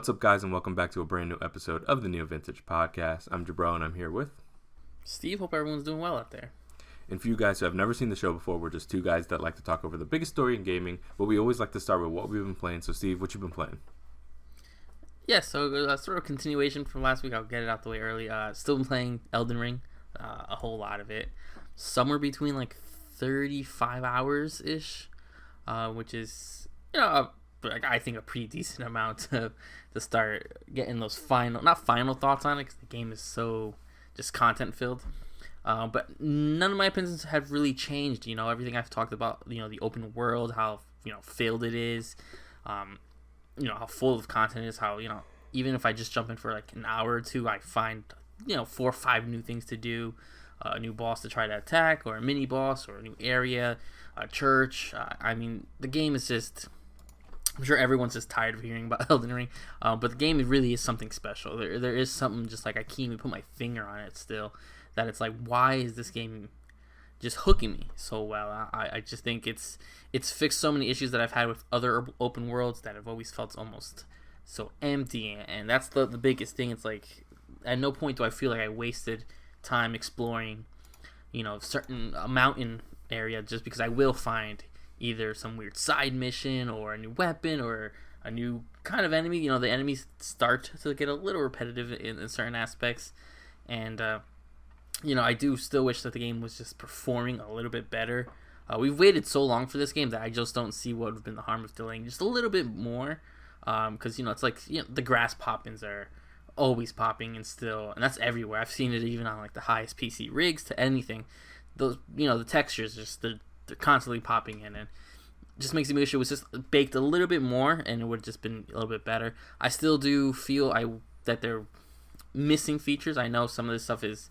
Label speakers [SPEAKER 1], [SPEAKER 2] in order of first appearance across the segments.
[SPEAKER 1] What's up, guys, and welcome back to a brand new episode of the NeoVintage podcast. I'm Jabro, and I'm here with
[SPEAKER 2] Steve. Hope everyone's doing well out there.
[SPEAKER 1] And for you guys who have never seen the show before, we're just two guys that like to talk over the biggest story in gaming, but we always like to start with what we've been playing. So, Steve, what you been playing?
[SPEAKER 2] Yeah, so sort of continuation from last week. I'll get it out the way early. Still been playing Elden Ring, a whole lot of it. Somewhere between like 35 hours-ish, which is, I think a pretty decent amount to start getting those not final thoughts on it, because the game is so just content filled. But none of my opinions have really changed. Everything I've talked about, the open world, how filled it is, how full of content it is, how even if I just jump in for like an hour or two, I find 4 or 5 new things to do, a new boss to try to attack, or a mini boss, or a new area, a church. The game is just, I'm sure everyone's just tired of hearing about Elden Ring, but the game really is something special. There is something just like I can't even put my finger on it still, that it's like, why is this game just hooking me so well? I just think it's fixed so many issues that I've had with other open worlds that have always felt almost so empty, and that's the biggest thing. It's like, at no point do I feel like I wasted time exploring, a mountain area, just because I will find either some weird side mission or a new weapon or a new kind of enemy. The enemies start to get a little repetitive in certain aspects, and I do still wish that the game was just performing a little bit better. We've waited so long for this game that I just don't see what would have been the harm of delaying just a little bit more, because it's like the grass poppins are always popping, and that's everywhere. I've seen it even on like the highest PC rigs to anything. Those the textures just they're constantly popping in, and just makes me wish it was just baked a little bit more, and it would have just been a little bit better. I still do feel that they're missing features. I know some of this stuff is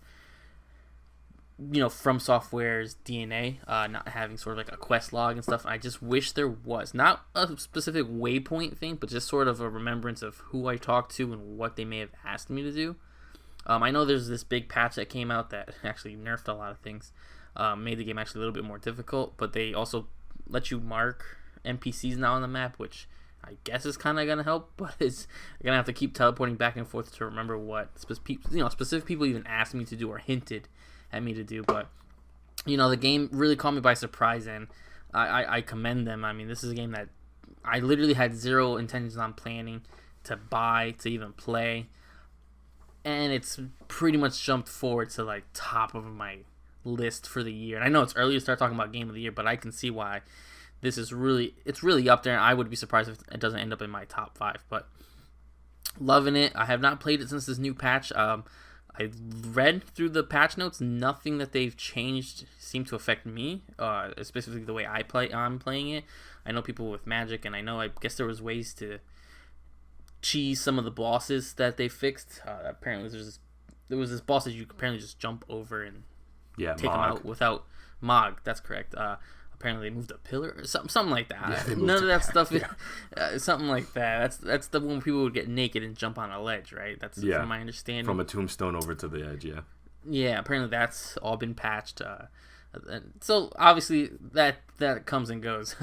[SPEAKER 2] From Software's DNA, not having sort of like a quest log and stuff. I just wish there was not a specific waypoint thing, but just sort of a remembrance of who I talked to and what they may have asked me to do. I know there's this big patch that came out that actually nerfed a lot of things, made the game actually a little bit more difficult, but they also let you mark NPCs now on the map, which I guess is kind of going to help, but it's going to have to keep teleporting back and forth to remember what specific people even asked me to do or hinted at me to do. But the game really caught me by surprise, and I commend them. This is a game that I literally had zero intentions on planning to buy, to even play, and it's pretty much jumped forward to like top of my list for the year. And I know it's early to start talking about game of the year, but I can see why this is really up there, and I would be surprised if it doesn't end up in my top 5. But loving it. I have not played it since this new patch. I read through the patch notes. Nothing that they've changed seemed to affect me, specifically the way I'm playing it. I know people with magic, and I guess there was ways to cheese some of the bosses that they fixed. Apparently there was this boss that you could apparently just jump over and take him out without Mog. That's correct. Apparently they moved a pillar or something like that. Yeah, none of that stuff. Yeah. Something like that. That's the one people would get naked and jump on a ledge, right? That's from my understanding.
[SPEAKER 1] From a tombstone over to the edge, yeah.
[SPEAKER 2] Yeah, apparently that's all been patched. So obviously that comes and goes.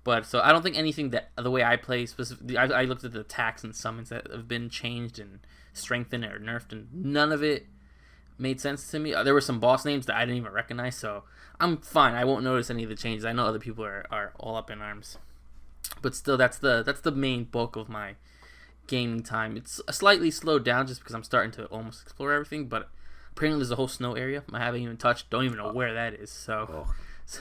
[SPEAKER 2] But so I don't think anything that the way I play specifically. I looked at the attacks and summons that have been changed and strengthened or nerfed, and none of it made sense to me. There were some boss names that I didn't even recognize, so I'm fine. I won't notice any of the changes. I know other people are all up in arms, but still, that's the main bulk of my gaming time. It's slightly slowed down just because I'm starting to almost explore everything, but apparently there's a whole snow area I haven't even touched. Don't even know where that is. So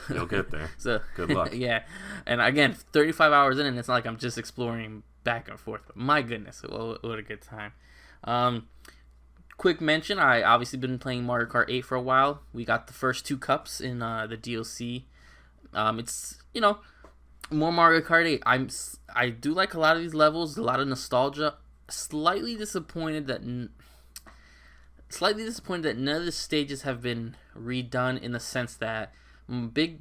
[SPEAKER 1] you'll get there.
[SPEAKER 2] So
[SPEAKER 1] good luck.
[SPEAKER 2] Yeah, and again, 35 hours in, and it's not like I'm just exploring back and forth. But my goodness, what a good time. Quick mention, I obviously been playing Mario Kart 8 for a while. We got the first 2 cups in the DLC. It's, more Mario Kart 8. I do like a lot of these levels, a lot of nostalgia. Slightly disappointed that none of the stages have been redone, in the sense that the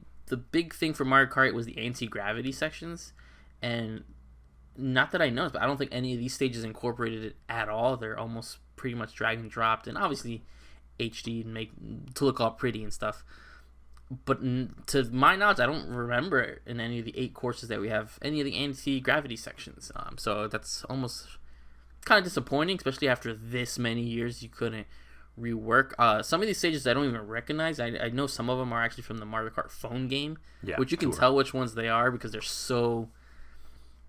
[SPEAKER 2] big thing for Mario Kart 8 was the anti-gravity sections, and not that I noticed, but I don't think any of these stages incorporated it at all. They're almost pretty much drag and dropped, and obviously HD and to look all pretty and stuff. But to my knowledge, I don't remember in any of the 8 courses that we have any of the anti-gravity sections. So that's almost kind of disappointing, especially after this many years you couldn't rework. Some of these stages I don't even recognize. I know some of them are actually from the Mario Kart phone game, which you can tell which ones they are because they're so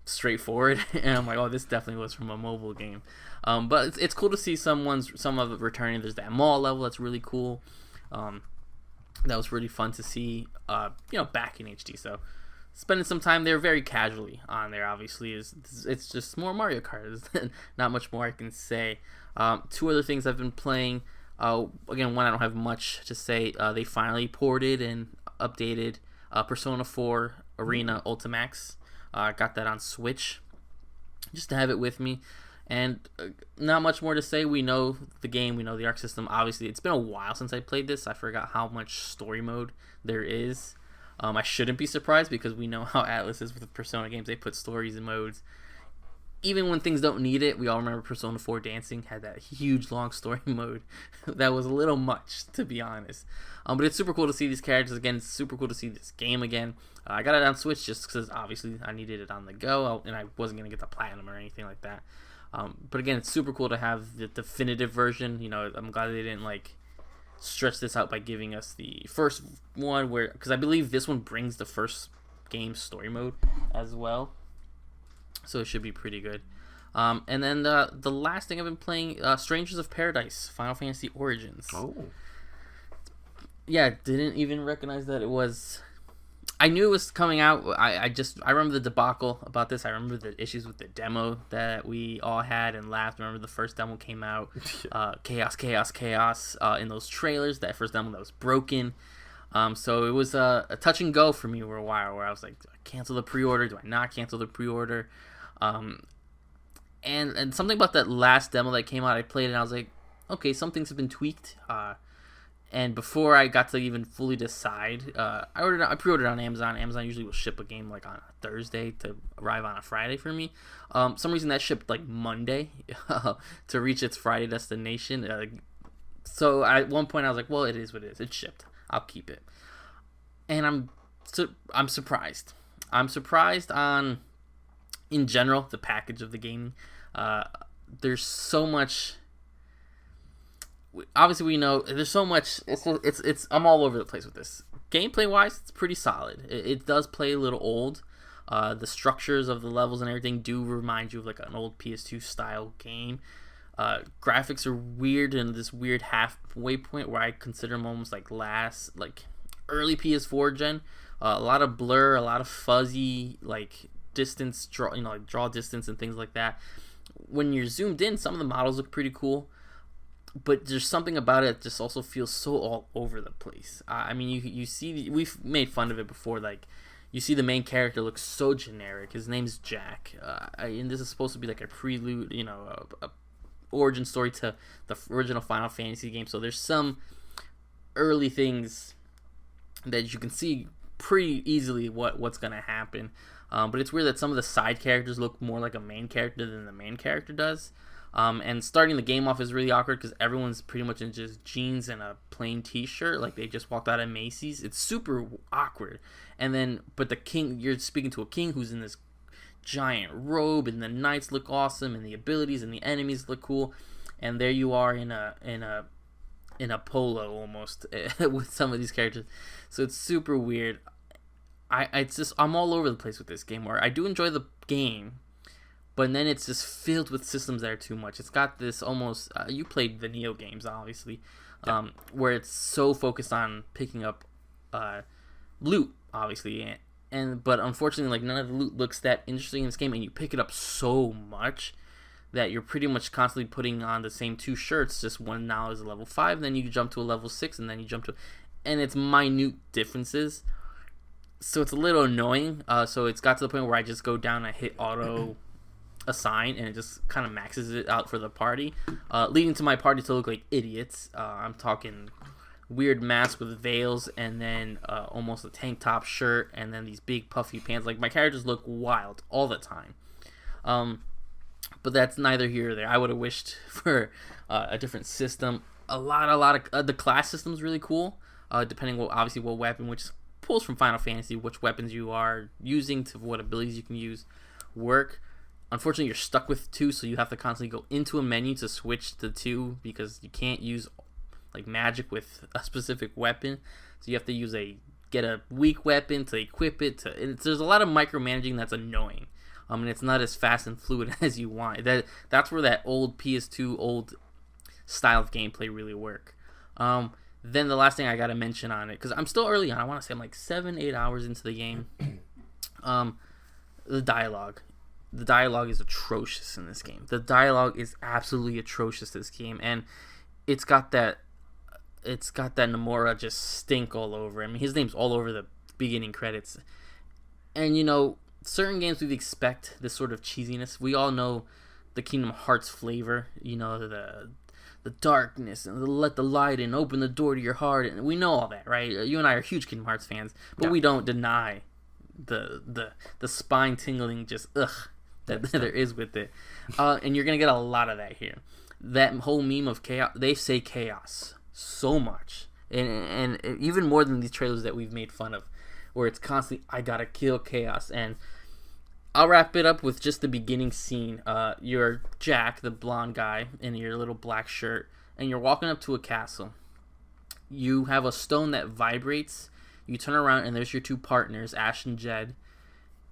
[SPEAKER 2] straightforward. And I'm like, oh, this definitely was from a mobile game. But it's cool to see some of it returning. There's that mall level that's really cool. That was really fun to see, back in HD. So spending some time there very casually on there, obviously, it's just more Mario Kart. Not much more I can say. Two other things I've been playing. Again, one I don't have much to say. They finally ported and updated Persona 4 Arena Ultimax. I got that on Switch just to have it with me. And not much more to say. We know the game. We know the arc system. Obviously, it's been a while since I played this. I forgot how much story mode there is. I shouldn't be surprised because we know how Atlas is with the Persona games. They put stories and modes. Even when things don't need it, we all remember Persona 4 Dancing had that huge long story mode. That was a little much, to be honest. But it's super cool to see these characters again. It's super cool to see this game again. I got it on Switch just because obviously I needed it on the go, and I wasn't going to get the Platinum or anything like that. But again, it's super cool to have the definitive version. I'm glad they didn't stretch this out by giving us the first one, because I believe this one brings the first game story mode as well, so it should be pretty good. And then the last thing I've been playing, Strangers of Paradise, Final Fantasy Origins.
[SPEAKER 1] Oh,
[SPEAKER 2] yeah, didn't even recognize that it was. I knew it was coming out. I remember the debacle about this. I remember the issues with the demo that we all had and laughed. I remember the first demo came out. Chaos in those trailers. That first demo that was broken. So it was a touch and go for me for a while, where I was like, do I cancel the pre-order? Do I not cancel the pre-order? And something about that last demo that came out, I played it and I was like, okay, some things have been tweaked. And before I got to even fully decide, I pre-ordered on Amazon. Amazon usually will ship a game on a Thursday to arrive on a Friday for me. Some reason that shipped Monday to reach its Friday destination. So at one point I was like, well, it is what it is. It's shipped. I'll keep it. And I'm surprised. I'm surprised on, in general, the package of the game. There's so much. Obviously, we know there's so much. It's. I'm all over the place with this. Gameplay wise, it's pretty solid. It does play a little old. The structures of the levels and everything do remind you of an old PS2 style game. Graphics are weird in this weird halfway point where I consider them almost early PS4 gen. A lot of blur, a lot of fuzzy distance draw distance and things like that. When you're zoomed in, some of the models look pretty cool. But there's something about it that just also feels so all over the place. I mean, you see, we've made fun of it before. You see the main character looks so generic. His name's Jack, and this is supposed to be a prelude, a origin story to the original Final Fantasy game. So there's some early things that you can see pretty easily what's gonna happen. But it's weird that some of the side characters look more like a main character than the main character does. And starting the game off is really awkward because everyone's pretty much in just jeans and a plain t-shirt, they just walked out of Macy's. It's super awkward. And then, but the king, you're speaking to a king who's in this giant robe, and the knights look awesome, and the abilities and the enemies look cool. And there you are in a polo almost with some of these characters. So it's super weird. I'm all over the place with this game, where I do enjoy the game, but then it's just filled with systems that are too much. It's got this almost... you played the Neo games, obviously. Where it's so focused on picking up loot, obviously. But unfortunately, none of the loot looks that interesting in this game. And you pick it up so much that you're pretty much constantly putting on the same two shirts. Just one now is a level 5, then you jump to a level 6, and then you jump to... And it's minute differences. So it's a little annoying. So it's got to the point where I just go down and hit auto... assign, and it just kind of maxes it out for the party, leading to my party to look like idiots. I'm talking weird masks with veils, and then almost a tank top shirt, and then these big puffy pants. My characters look wild all the time. But that's neither here or there. I would have wished for a different system. A lot of the class system's really cool, depending obviously what weapon, which pulls from Final Fantasy, which weapons you are using to what abilities you can use work. unfortunately, you're stuck with 2, so you have to constantly go into a menu to switch to 2 because you can't use like magic with a specific weapon. So you have to get a weak weapon to equip it. There's a lot of micromanaging that's annoying. And it's not as fast and fluid as you want. That's where that old PS2 old style of gameplay really work. Then the last thing I gotta mention on it, because I'm still early on. I want to say I'm like 7-8 hours into the game. The dialogue. The dialogue is atrocious in this game. The dialogue is absolutely atrocious in this game, and it's got that Nomura just stink all over. I mean, his name's all over the beginning credits. And, certain games we expect this sort of cheesiness. We all know the Kingdom Hearts flavor, the darkness, and let the light in, open the door to your heart. And we know all that, right? You and I are huge Kingdom Hearts fans, but we don't deny the spine-tingling just, that there is with it. And you're going to get a lot of that here. That whole meme of chaos, they say chaos so much, and even more than these trailers that we've made fun of, where it's constantly I gotta kill chaos. And I'll wrap it up with just the beginning scene. You're Jack, the blonde guy, in your little black shirt, and you're walking up to a castle. You have a stone that vibrates. You turn around and there's your 2 partners, Ash and Jed,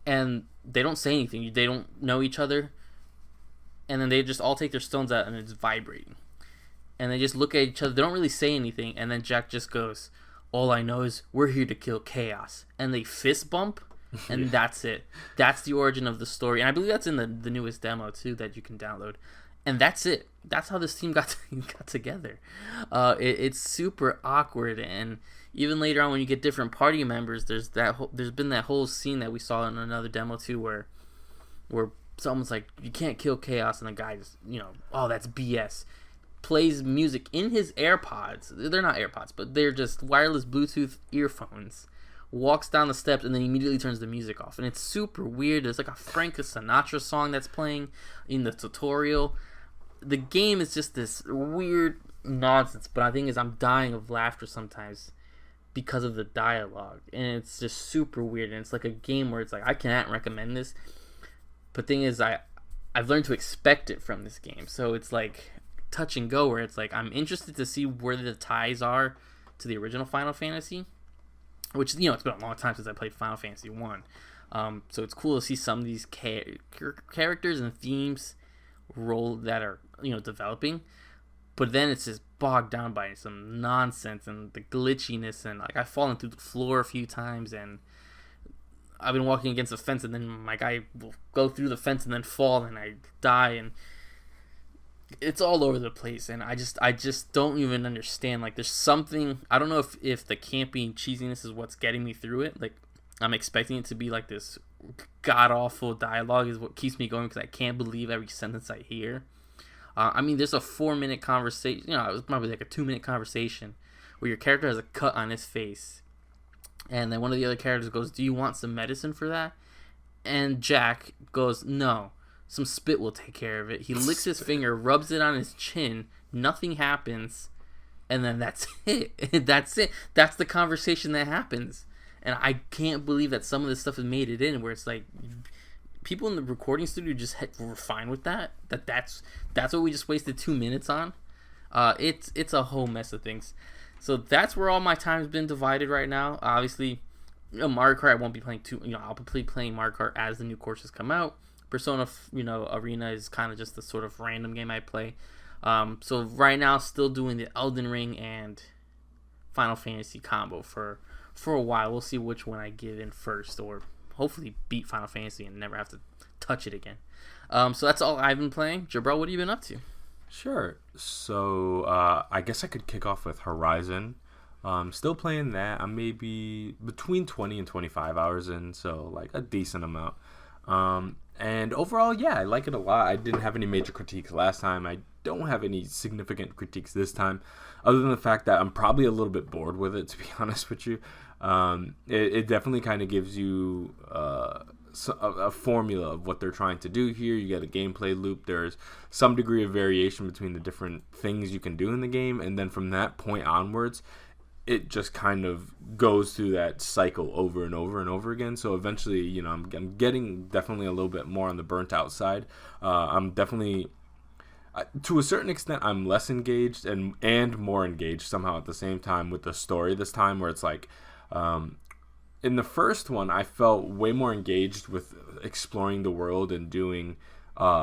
[SPEAKER 2] and they don't say anything. They don't know each other, and then they just all take their stones out and it's vibrating. And they just look at each other. They don't really say anything. And then Jack just goes, all I know is we're here to kill chaos. And they fist bump. And that's it. That's the origin of the story. And I believe that's in the newest demo, too, that you can download. And that's it. That's how this team got together. It's super awkward. And even later on when you get different party members, there's been that whole scene that we saw in another demo, too, where someone's like, you can't kill chaos. And the guy just, oh, that's BS. Plays music in his AirPods. They're not AirPods, but they're just wireless Bluetooth earphones. Walks down the steps and then immediately turns the music off. And it's super weird. There's like a Frank Sinatra song that's playing in the tutorial. The game is just this weird nonsense, but I think I'm dying of laughter sometimes because of the dialogue. And it's just super weird. And it's like a game where it's like, I cannot recommend this. But thing is, I've learned to expect it from this game. So it's like touch and go, where it's like I'm interested to see where the ties are to the original Final Fantasy, which it's been a long time since I played Final Fantasy 1. So it's cool to see some of these characters and themes that are developing, but then it's just bogged down by some nonsense and the glitchiness, and like I've fallen through the floor a few times, and I've been walking against a fence and then my guy will go through the fence and then fall and I die, and it's all over the place. And I just don't even understand. Like, there's something, I don't know if the campy cheesiness is what's getting me through it. Like, I'm expecting it to be like this god-awful dialogue is what keeps me going, because I can't believe every sentence I hear. I mean, there's a 4-minute conversation, it was probably like a 2-minute conversation where your character has a cut on his face, and then one of the other characters goes, do you want some medicine for that? And Jack goes, no, some spit will take care of it. He licks his finger, rubs it on his chin, nothing happens, and then that's it. That's it. That's the conversation that happens. And I can't believe that some of this stuff has made it in, where it's like people in the recording studio just were fine with that. That's what we just wasted 2 minutes on. It's a whole mess of things. So that's where all my time's been divided right now. Obviously, Mario Kart I won't be playing too. I'll be playing Mario Kart as the new courses come out. Persona, Arena is kind of just the sort of random game I play. So right now, still doing the Elden Ring and Final Fantasy combo for a while. We'll see which one I give in first, or hopefully beat Final Fantasy and never have to touch it again. So that's all I've been playing. Jabril, what have you been up to?
[SPEAKER 1] Sure. So I guess I could kick off with Horizon. Still playing that. I'm maybe between 20 and 25 hours in, so like a decent amount. And overall, yeah, I like it a lot. I didn't have any major critiques last time. I don't have any significant critiques this time, other than the fact that I'm probably a little bit bored with it, to be honest with you. It definitely kind of gives you a formula of what they're trying to do here. You get a gameplay loop. There's some degree of variation between the different things you can do in the game, and then from that point onwards, it just kind of goes through that cycle over and over and over again. So eventually, you know, I'm getting definitely a little bit more on the burnt out side. I'm definitely, to a certain extent, I'm less engaged and more engaged somehow at the same time with the story this time, where it's like, in the first one, I felt way more engaged with exploring the world and doing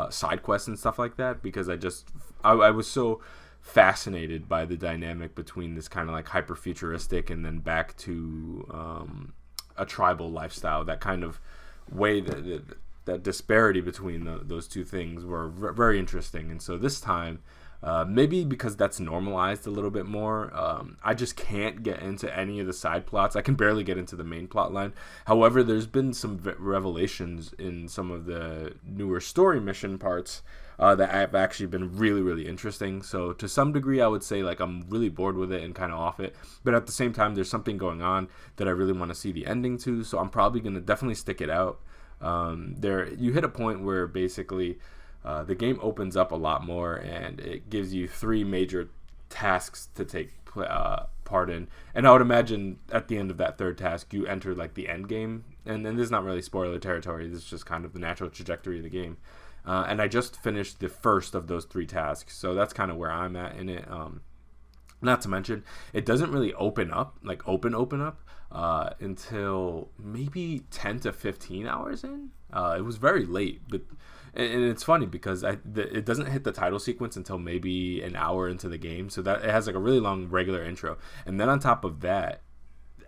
[SPEAKER 1] side quests and stuff like that, because I was so fascinated by the dynamic between this kind of like hyper futuristic and then back to a tribal lifestyle. That kind of way, that disparity between those two things were very interesting. And so this time, maybe because that's normalized a little bit more, I just can't get into any of the side plots. I can barely get into the main plot line. However, there's been some revelations in some of the newer story mission parts that have actually been really, really interesting. So to some degree, I would say like I'm really bored with it and kind of off it. But at the same time, there's something going on that I really want to see the ending to. So I'm probably going to definitely stick it out. You hit a point where basically the game opens up a lot more, and it gives you 3 major tasks to take part in. And I would imagine at the end of that 3rd task, you enter like the end game. And this is not really spoiler territory. This is just kind of the natural trajectory of the game. And I just finished the first of those 3 tasks, so that's kind of where I'm at in it. Not to mention, it doesn't really open up, like open up, until maybe 10 to 15 hours in. It was very late, but and it's funny because it doesn't hit the title sequence until maybe an hour into the game, so that it has like a really long regular intro. And then on top of that,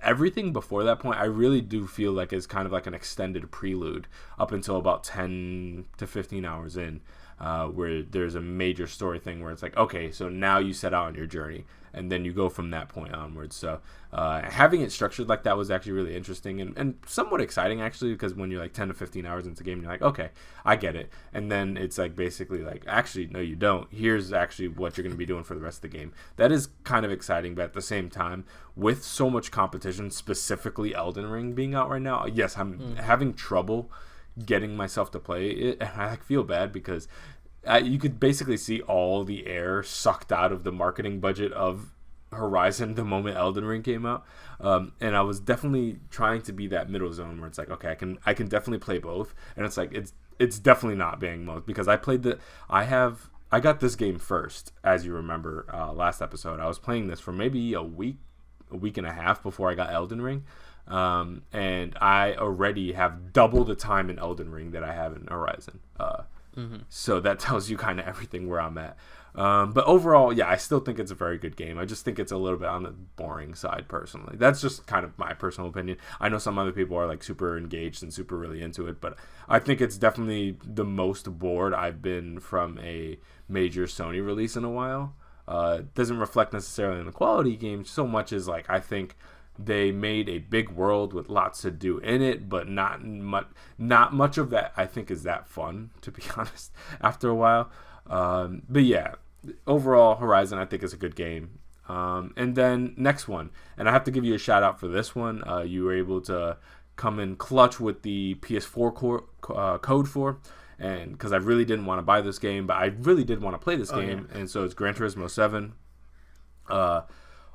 [SPEAKER 1] everything before that point, I really do feel like is kind of like an extended prelude up until about 10 to 15 hours in, where there's a major story thing where it's like, okay, so now you set out on your journey, and then you go from that point onwards. So having it structured like that was actually really interesting and somewhat exciting, actually, because when you're like 10 to 15 hours into the game, you're like, okay, I get it. And then it's like basically like, actually, no, you don't. Here's actually what you're going to be doing for the rest of the game. That is kind of exciting, but at the same time, with so much competition, specifically Elden Ring being out right now, yes, I'm having trouble getting myself to play it. And I feel bad because you could basically see all the air sucked out of the marketing budget of Horizon the moment Elden Ring came out, and I was definitely trying to be that middle zone where it's like, okay, I can definitely play both, and it's like it's definitely not being both, because I got this game first, as you remember last episode. I was playing this for maybe a week and a half before I got Elden Ring, and I already have double the time in Elden Ring that I have in Horizon. So that tells you kind of everything where I'm at. But overall, yeah, I still think it's a very good game. I just think it's a little bit on the boring side, personally. That's just kind of my personal opinion. I know some other people are like super engaged and super really into it, but I think it's definitely the most bored I've been from a major Sony release in a while. It doesn't reflect necessarily on the quality of game so much as like I think they made a big world with lots to do in it, but not much of that I think is that fun, to be honest, after a while. But yeah, overall, Horizon I think is a good game. And then next one, and I have to give you a shout out for this one. You were able to come in clutch with the PS4 code for, and because I really didn't want to buy this game, but I really did want to play this game, yeah. And so it's Gran Turismo 7.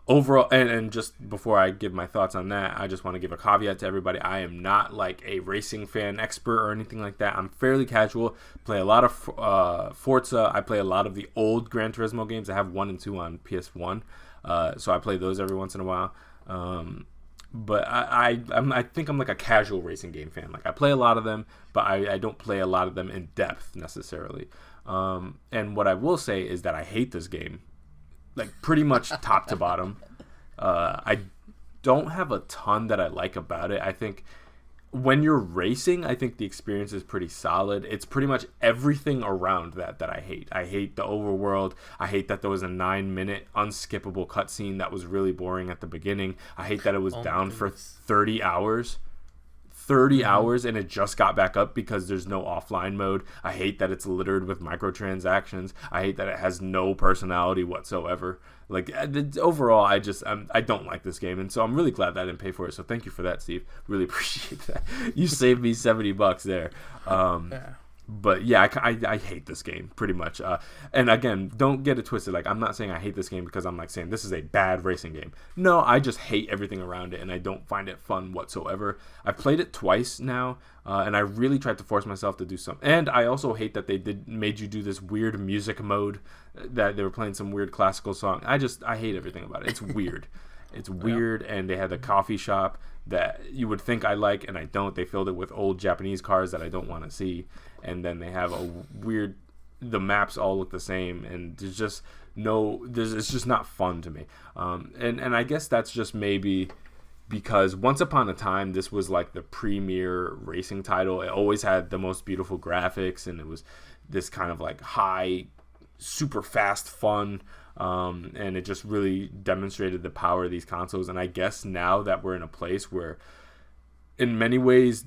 [SPEAKER 1] Overall, and just before I give my thoughts on that, I just want to give a caveat to everybody. I am not like a racing fan expert or anything like that. I'm fairly casual. Play a lot of Forza. I play a lot of the old Gran Turismo games. I have 1 and 2 on PS1, so I play those every once in a while. But I think I'm like a casual racing game fan. Like I play a lot of them, but I don't play a lot of them in depth necessarily. And what I will say is that I hate this game. Like pretty much top to bottom. I don't have a ton that I like about it. I think when you're racing, I think the experience is pretty solid. It's pretty much everything around that I hate. I hate the overworld. I hate that there was a 9-minute unskippable cutscene that was really boring at the beginning. I hate that it was down for 30 hours. 30 hours and it just got back up because there's no offline mode. I hate that it's littered with microtransactions. I hate that it has no personality whatsoever. Like overall, I don't like this game, and so I'm really glad that I didn't pay for it. So thank you for that, Steve. Really appreciate that. You saved me $70 there.
[SPEAKER 2] Yeah.
[SPEAKER 1] But yeah, I hate this game pretty much. And again, don't get it twisted. Like, I'm not saying I hate this game because I'm like saying this is a bad racing game. No, I just hate everything around it, and I don't find it fun whatsoever. I've played it twice now, and I really tried to force myself to do something. And I also hate that they made you do this weird music mode, that they were playing some weird classical song. I hate everything about it. It's weird. It's weird, and they had the coffee shop that you would think I like, and I don't. They filled it with old Japanese cars that I don't want to see. And then they have a weird, the maps all look the same, and there's just it's just not fun to me. And I guess that's just maybe because once upon a time, this was like the premier racing title. It always had the most beautiful graphics, and it was this kind of like high, super fast fun. And it just really demonstrated the power of these consoles. And I guess now that we're in a place where, in many ways,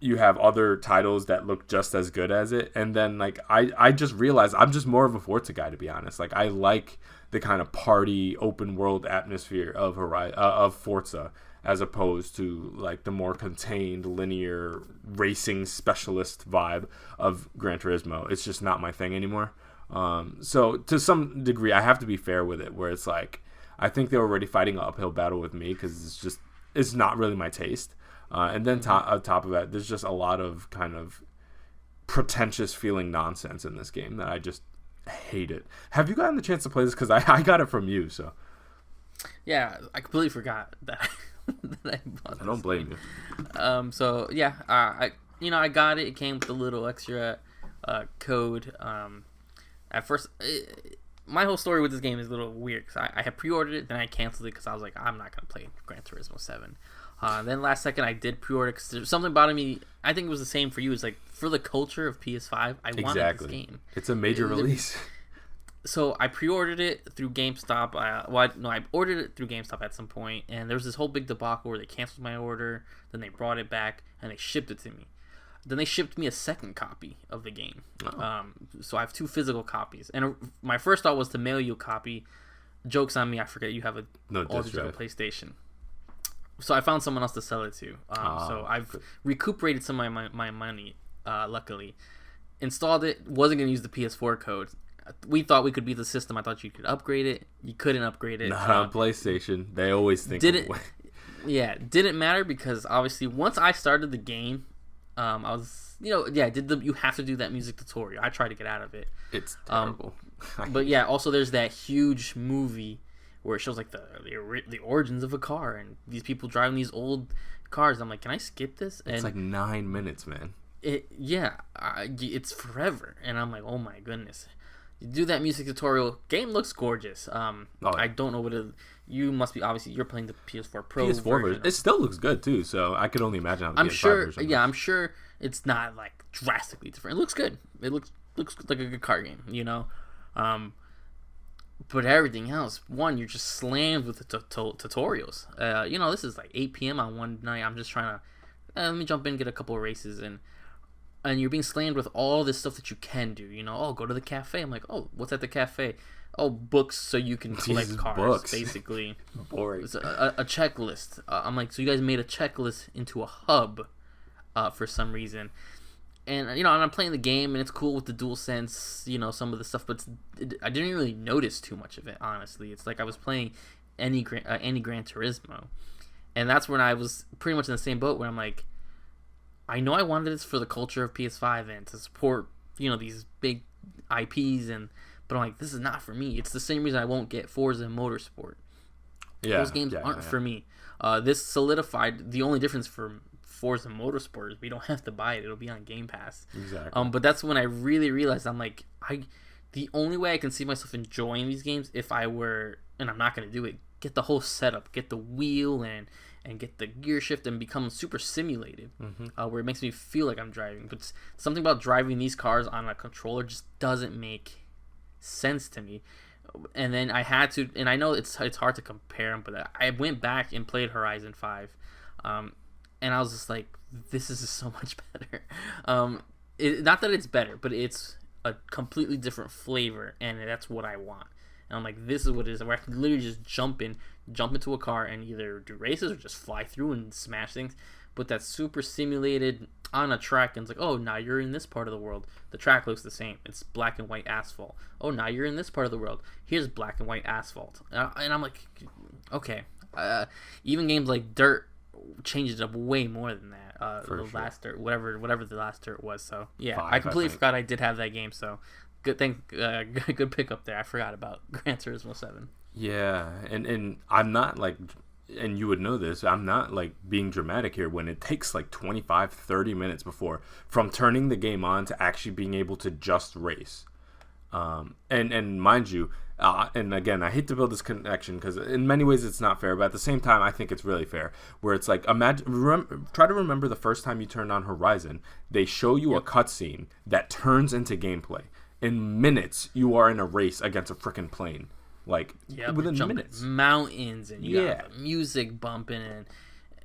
[SPEAKER 1] you have other titles that look just as good as it, and then like I just realized I'm just more of a Forza guy, to be honest. Like, I like the kind of party open world atmosphere of Forza, as opposed to like the more contained linear racing specialist vibe of Gran Turismo. It's just not my thing anymore. So to some degree, I have to be fair with it, where it's like I think they're already fighting an uphill battle with me because it's not really my taste. And then on top of that, there's just a lot of kind of pretentious feeling nonsense in this game that I just hate it. Have you gotten the chance to play this? Because I got it from you, so.
[SPEAKER 2] Yeah, I completely forgot that, that I bought
[SPEAKER 1] I don't blame
[SPEAKER 2] you. So yeah, I got it. It came with a little extra code. At first, my whole story with this game is a little weird because I had pre-ordered it, then I canceled it because I was like, I'm not gonna play Gran Turismo 7. Then last second I did pre-order because there's something about me. I think it was the same for you. It's like, for the culture of PS5, I wanted this game.
[SPEAKER 1] It's a major release.
[SPEAKER 2] So I pre-ordered it through GameStop. I ordered it through GameStop at some point, and there was this whole big debacle where they canceled my order, then they brought it back, and they shipped it to me. Then they shipped me a second copy of the game. Oh. So I have 2 physical copies, and my first thought was to mail you a copy. Joke's on me, I forget you have a all-digital PlayStation. So I found someone else to sell it to. So I've recuperated some of my money, luckily. Installed it, wasn't going to use the PS4 code. We thought we could beat the system. I thought you could upgrade it. You couldn't upgrade it.
[SPEAKER 1] Not on PlayStation. They always think of a way.
[SPEAKER 2] Yeah, didn't matter because obviously once I started the game, I was, you have to do that music tutorial. I tried to get out of it.
[SPEAKER 1] It's terrible.
[SPEAKER 2] But yeah, also there's that huge movie where it shows like the origins of a car and these people driving these old cars. I'm like, can I skip this? And
[SPEAKER 1] it's like 9 minutes, man.
[SPEAKER 2] It's forever, and I'm like, oh my goodness. You do that music tutorial. Game looks gorgeous. I don't know what it. You must be, obviously you're playing the PS4 Pro version.
[SPEAKER 1] It still looks good too. So I could only imagine how the
[SPEAKER 2] I'm
[SPEAKER 1] PS5
[SPEAKER 2] sure.
[SPEAKER 1] version
[SPEAKER 2] Yeah, I'm sure it's not like drastically different. It looks good. It looks like a good car game. But everything else, you're just slammed with the tutorials. This is like 8 p.m. on one night. I'm just trying to let me jump in, get a couple of races, and you're being slammed with all this stuff that you can do. Go to the cafe. I'm like, oh, what's at the cafe? Oh, books so you can collect cars, books. Basically.
[SPEAKER 1] Boring.
[SPEAKER 2] It's a checklist. I'm like, so you guys made a checklist into a hub for some reason. And, and I'm playing the game, and it's cool with the DualSense, some of the stuff, but I didn't really notice too much of it, honestly. It's like I was playing any Gran Turismo. And that's when I was pretty much in the same boat where I'm like, I know I wanted this for the culture of PS5 and to support, these big IPs, but I'm like, this is not for me. It's the same reason I won't get Forza Motorsport. Yeah, those games aren't for me. This solidified the only difference for Forza Motorsport is we don't have to buy it. It'll be on Game Pass.
[SPEAKER 1] Exactly.
[SPEAKER 2] But that's when I really realized I'm like, the only way I can see myself enjoying these games if I were, and I'm not going to do it, get the whole setup, get the wheel and get the gear shift and become super simulated, where it makes me feel like I'm driving. But something about driving these cars on a controller just doesn't make sense to me. And then I had to, and I know it's hard to compare them, but I went back and played Horizon 5, and I was just like, this is so much better. Not that it's better, but it's a completely different flavor, and that's what I want. And I'm like, this is what it is, where I can literally just jump in, jump into a car and either do races or just fly through and smash things. But that's super simulated on a track, and it's like, oh, now you're in this part of the world. The track looks the same. It's black and white asphalt. Oh, now you're in this part of the world. Here's black and white asphalt. And I'm like, okay. Even games like Dirt changed it up way more than that. Last Dirt, whatever the last Dirt was. So yeah, I completely forgot I did have that game. So good thing, good pick up there. I forgot about Gran Turismo 7.
[SPEAKER 1] Yeah, and I'm not like, and you would know this, I'm not like being dramatic here when it takes like 25-30 minutes from turning the game on to actually being able to just race. And mind you, and again, I hate to build this connection because in many ways it's not fair, but at the same time I think it's really fair, where it's like, try to remember the first time you turned on Horizon. They show you a cutscene that turns into gameplay. In minutes you are in a race against a freaking plane, like within minutes,
[SPEAKER 2] mountains, and you got the music bumping,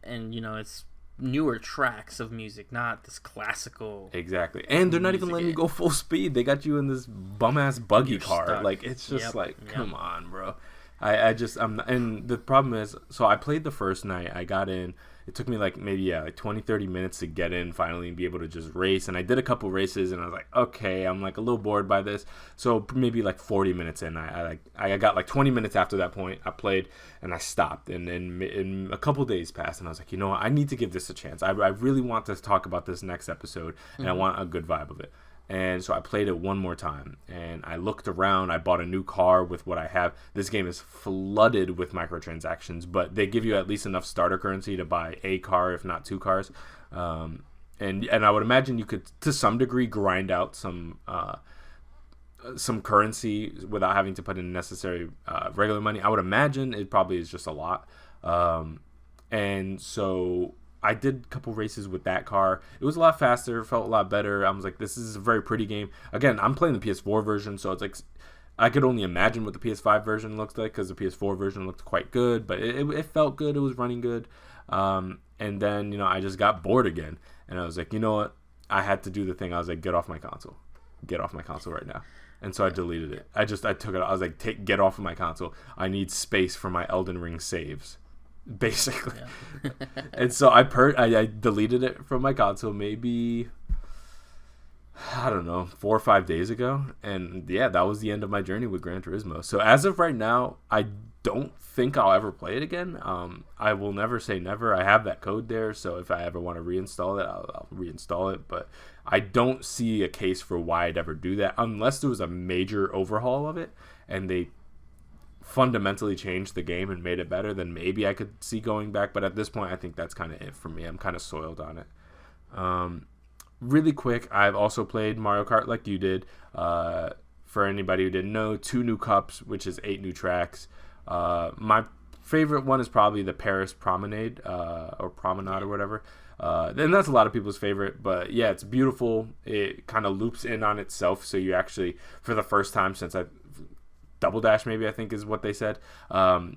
[SPEAKER 2] and you know, it's newer tracks of music, not this classical.
[SPEAKER 1] Exactly, and they're not even letting you go full speed. They got you in this bum ass buggy car. Stuck. Like, it's just come on, bro. And the problem is, so I played the first night. I got in. It took me like maybe 20-30 minutes to get in finally and be able to just race. And I did a couple races and I was like, okay, I'm like a little bored by this. So maybe like 40 minutes in, I got like 20 minutes after that point. I played and I stopped. And then in a couple days passed and I was like, you know what? I need to give this a chance. I really want to talk about this next episode and I want a good vibe of it. And so I played it one more time, and I looked around. I bought a new car with what I have. This game is flooded with microtransactions, but they give you at least enough starter currency to buy a car, if not two cars. And I would imagine you could, to some degree, grind out some currency without having to put in necessary regular money. I would imagine it probably is just a lot. And so I did a couple races with that car. It was a lot faster, felt a lot better. I was like, this is a very pretty game. Again, I'm playing the PS4 version, so it's like I could only imagine what the PS5 version looks like because the PS4 version looked quite good, but it felt good. It was running good. And then, you know, I just got bored again, and I was like, you know what? I had to do the thing. I was like, get off my console. Get off my console right now. And so I deleted it. I took it. I was like, get off of my console. I need space for my Elden Ring saves. Basically. Yeah. And so I deleted it from my console maybe, I don't know, 4 or 5 days ago, and that was the end of my journey with Gran Turismo. So as of right now, I don't think I'll ever play it again. I will never say never. I have that code there, so if I ever want to reinstall it, I'll reinstall it, but I don't see a case for why I'd ever do that unless there was a major overhaul of it and they fundamentally changed the game and made it better. Then maybe I could see going back, but at this point I think that's kind of it for me. I'm kind of soiled on it. Really quick, I've also played Mario Kart like you did. For anybody who didn't know, 2 new cups, which is 8 new tracks. My favorite one is probably the Paris Promenade, or Promenade or whatever. And that's a lot of people's favorite, but yeah, it's beautiful. It kind of loops in on itself, so you actually, for the first time since Double Dash, maybe I think is what they said,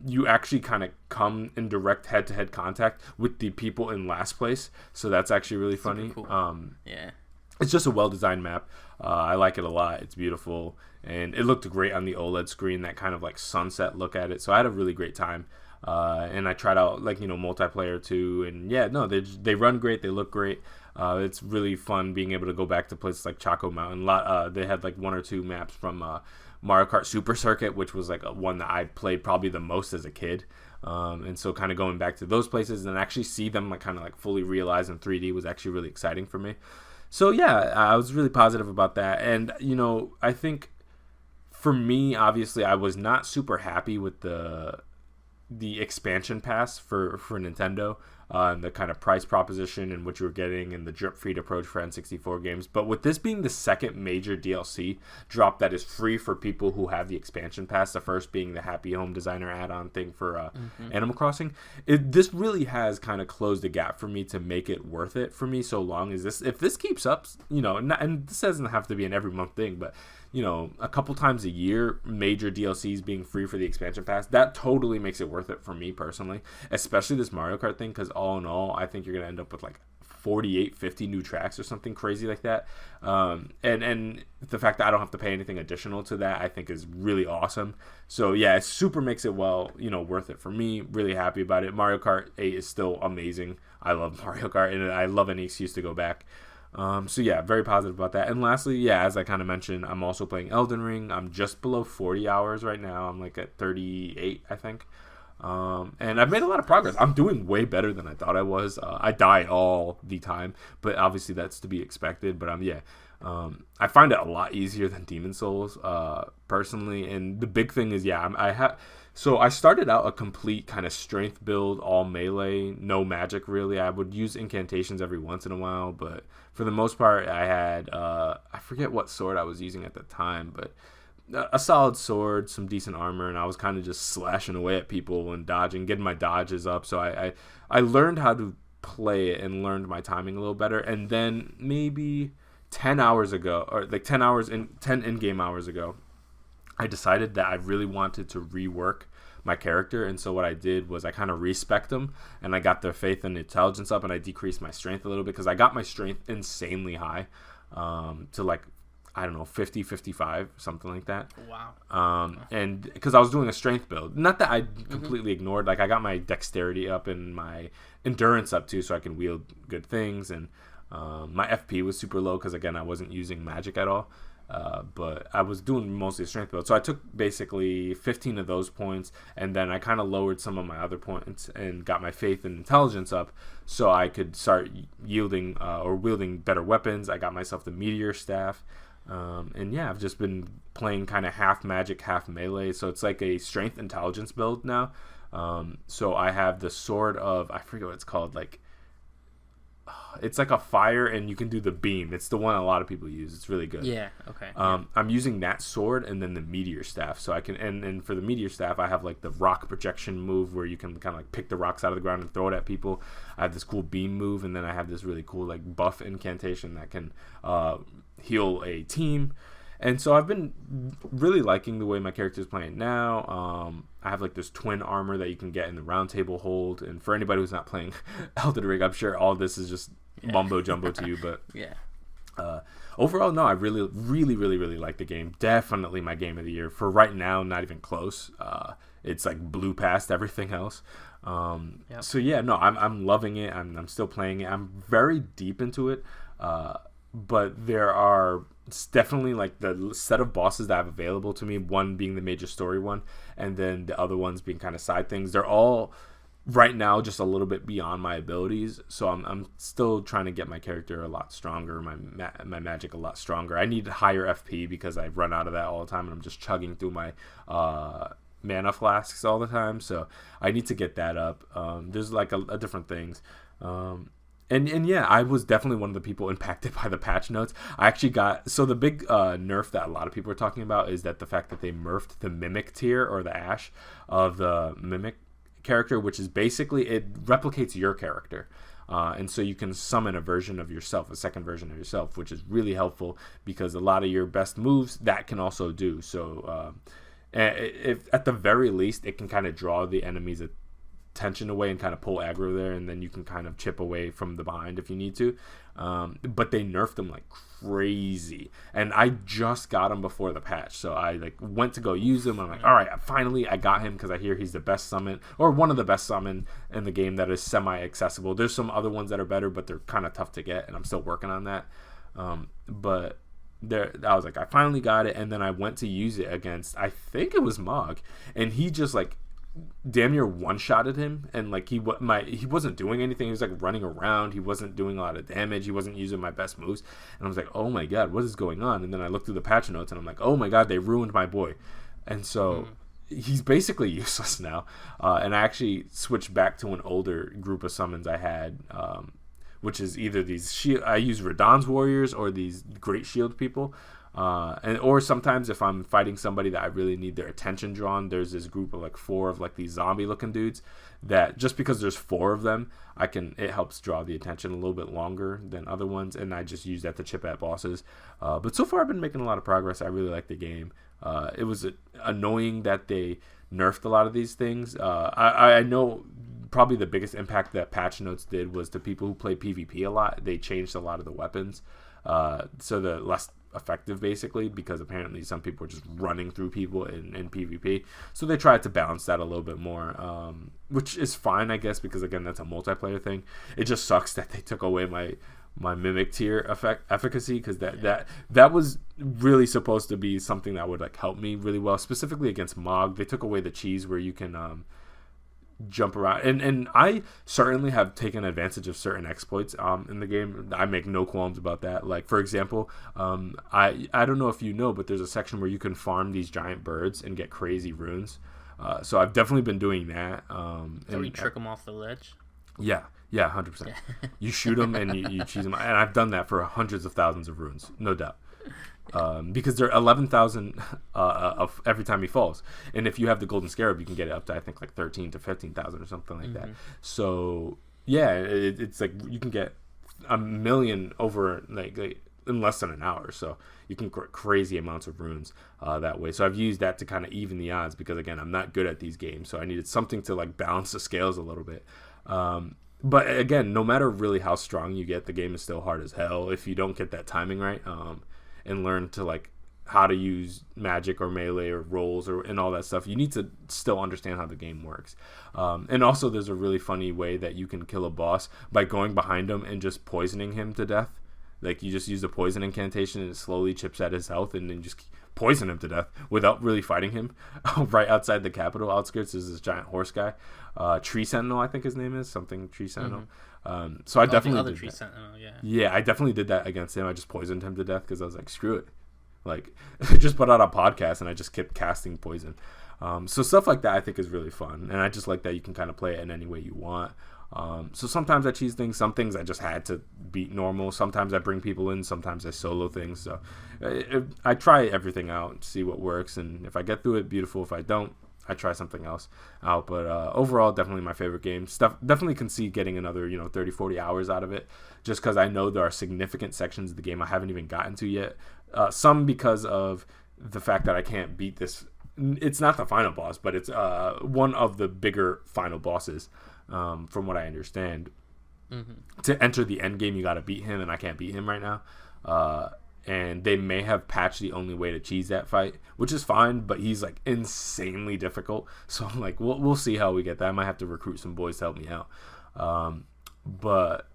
[SPEAKER 1] you actually kind of come in direct head-to-head contact with the people in last place, so that's actually really funny.
[SPEAKER 2] Cool.
[SPEAKER 1] It's just a well-designed map. I like it a lot. It's beautiful, and it looked great on the OLED screen, that kind of like sunset look at it, so I had a really great time. And I tried out, like, you know, multiplayer too, and they run great, they look great. It's really fun being able to go back to places like Choco Mountain. They had like 1 or 2 maps from Mario Kart Super Circuit, which was like one that I played probably the most as a kid. And so kind of going back to those places and actually see them like kind of like fully realized in 3D was actually really exciting for me. So yeah, I was really positive about that. And, you know, I think for me, obviously, I was not super happy with the expansion pass for Nintendo, and the kind of price proposition and what you were getting and the drip feed approach for N64 games. But with this being the second major DLC drop that is free for people who have the expansion pass, the first being the Happy Home Designer add-on thing for Animal Crossing, this really has kind of closed the gap for me to make it worth it for me, so long as if this keeps up, you know, and this doesn't have to be an every month thing, but a couple times a year, major DLCs being free for the expansion pass, that totally makes it worth it for me personally, especially this Mario Kart thing, because all in all, I think you're going to end up with like 48, 50 new tracks or something crazy like that. And the fact that I don't have to pay anything additional to that, I think is really awesome. So yeah, it super makes it worth it for me. Really happy about it. Mario Kart 8 is still amazing. I love Mario Kart, and I love any excuse to go back. So yeah, very positive about that. And lastly, yeah, as I kind of mentioned, I'm also playing Elden Ring. I'm just below 40 hours right now. I'm like at 38, I think. And I've made a lot of progress. I'm doing way better than I thought I was. I die all the time, but obviously that's to be expected. But I find it a lot easier than Demon Souls, personally. And the big thing is, so I started out a complete kind of strength build, all melee, no magic really. I would use incantations every once in a while, but for the most part, I had, I forget what sword I was using at the time, but a solid sword, some decent armor, and I was kind of just slashing away at people and dodging, getting my dodges up. So I learned how to play it and learned my timing a little better. And then maybe 10 hours ago, or like 10 in-game hours ago, I decided that I really wanted to rework my character. And so what I did was I kind of respect them, and I got their faith and intelligence up, and I decreased my strength a little bit because I got my strength insanely high, to like, I don't know, 50, 55, something like that.
[SPEAKER 2] Wow.
[SPEAKER 1] And because I was doing a strength build. Not that I completely ignored. Like, I got my dexterity up and my endurance up, too, so I can wield good things. And my FP was super low because, again, I wasn't using magic at all. But I was doing mostly a strength build. So I took basically 15 of those points, and then I kind of lowered some of my other points and got my faith and intelligence up so I could start wielding better weapons. I got myself the meteor staff. And yeah, I've just been playing kind of half magic, half melee. So it's like a strength intelligence build now. So I have the sword of, I forget what it's called, like, it's like a fire, and you can do the beam. It's the one a lot of people use. It's really good.
[SPEAKER 2] Yeah, okay.
[SPEAKER 1] I'm using that sword and then the meteor staff. So I can, and for the meteor staff, I have like the rock projection move where you can kind of like pick the rocks out of the ground and throw it at people. I have this cool beam move, and then I have this really cool like buff incantation that can heal a team. And so I've been really liking the way my character is playing now. I have like this twin armor that you can get in the round table hold. And for anybody who's not playing Elden Ring, I'm sure all this is just mumbo jumbo to you. But
[SPEAKER 2] yeah.
[SPEAKER 1] Overall, no, I really, really, really, really like the game. Definitely my game of the year. For right now, not even close. It's like blew past everything else.
[SPEAKER 2] Yep.
[SPEAKER 1] So yeah, no, I'm loving it. I'm still playing it. I'm very deep into it. But there are definitely like the set of bosses that I have available to me, one being the major story one, and then the other ones being kind of side things. They're all right now just a little bit beyond my abilities, so I'm still trying to get my character a lot stronger, my magic a lot stronger. I need higher FP because I run out of that all the time, and I'm just chugging through my mana flasks all the time, so I need to get that up. There's like a different things. And yeah, I was definitely one of the people impacted by the patch notes. I actually got, so the big nerf that a lot of people are talking about is that the fact that they nerfed the Mimic tier, or the Ash of the Mimic character, which is basically, it replicates your character. And so you can summon a version of yourself, a second version of yourself, which is really helpful because a lot of your best moves that can also do. So if at the very least, it can kind of draw the enemy's tension away and kind of pull aggro there, and then you can kind of chip away from the behind if you need to. But they nerfed them like crazy, and I just got him before the patch, so I like went to go use him. I'm like, all right, finally I got him because I hear he's the best summon, or one of the best summon in the game that is semi-accessible. There's some other ones that are better, but they're kind of tough to get, and I'm still working on that. But there, I was like, I finally got it, and then I went to use it against, I think it was Mog, and he just like damn near one-shotted him, and like he wasn't doing anything. He was like running around. He wasn't doing a lot of damage. He wasn't using my best moves, and I was like, oh my god, what is going on? And then I looked through the patch notes, and I'm like, oh my god, they ruined my boy. And so he's basically useless now. And I actually switched back to an older group of summons I had, which is either these I use Radahn's warriors or these great shield people. or sometimes if I'm fighting somebody that I really need their attention drawn, there's this group of like 4 of like these zombie looking dudes that just because there's 4 of them, it helps draw the attention a little bit longer than other ones, and I just use that to chip at bosses. But so far I've been making a lot of progress. I really like the game. It was annoying that they nerfed a lot of these things. I know probably the biggest impact that patch notes did was to people who play PvP a lot. They changed a lot of the weapons, so they're less effective basically, because apparently some people were just running through people in PvP. So they tried to balance that a little bit more, which is fine, I guess, because again, that's a multiplayer thing. It just sucks that they took away my mimic tier efficacy, because that was really supposed to be something that would like help me really well, specifically against Mog. They took away the cheese where you can jump around, and I certainly have taken advantage of certain exploits in the game. I make no qualms about that. Like, for example, I don't know if you know, but there's a section where you can farm these giant birds and get crazy runes. So I've definitely been doing that.
[SPEAKER 2] So you trick them off the ledge?
[SPEAKER 1] Yeah, 100%. You shoot them and you cheese them, and I've done that for hundreds of thousands of runes, no doubt. Because they're 11,000 of every time he falls, and if you have the golden scarab, you can get it up to I think like 13 to 15,000 or something like that. So yeah, it's like you can get 1 million over like in less than an hour. So you can get crazy amounts of runes that way. So I've used that to kind of even the odds, because again, I'm not good at these games, so I needed something to like balance the scales a little bit. But again, no matter really how strong you get, the game is still hard as hell if you don't get that timing right. And learn to like how to use magic or melee or rolls and all that stuff. You need to still understand how the game works. And also there's a really funny way that you can kill a boss by going behind him and just poisoning him to death. Like, you just use the poison incantation and it slowly chips at his health, and then just poison him to death without really fighting him. Right outside the capital outskirts is this giant horse guy. Tree Sentinel, I think his name is. Something Tree Sentinel. So I definitely did that.
[SPEAKER 2] Sentinel,
[SPEAKER 1] yeah, I definitely did that against him. I just poisoned him to death because I was like, screw it. Like, just put out a podcast and I just kept casting poison. So stuff like that I think is really fun, and I just like that you can kind of play it in any way you want. So sometimes I cheese things. Some things I just had to beat normal. Sometimes I bring people in. Sometimes I solo things. So I try everything out and see what works, and if I get through it, beautiful. If I don't, I try something else out. But overall, definitely my favorite game. Definitely can see getting another 30, 40 hours out of it, just because I know there are significant sections of the game I haven't even gotten to yet. Some because of the fact that I can't beat this. It's not the final boss, but it's one of the bigger final bosses, from what I understand. To enter the end game, you got to beat him, and I can't beat him right now. And they may have patched the only way to cheese that fight, which is fine, but he's like insanely difficult. So I'm like, we'll see how we get that. I might have to recruit some boys to help me out. But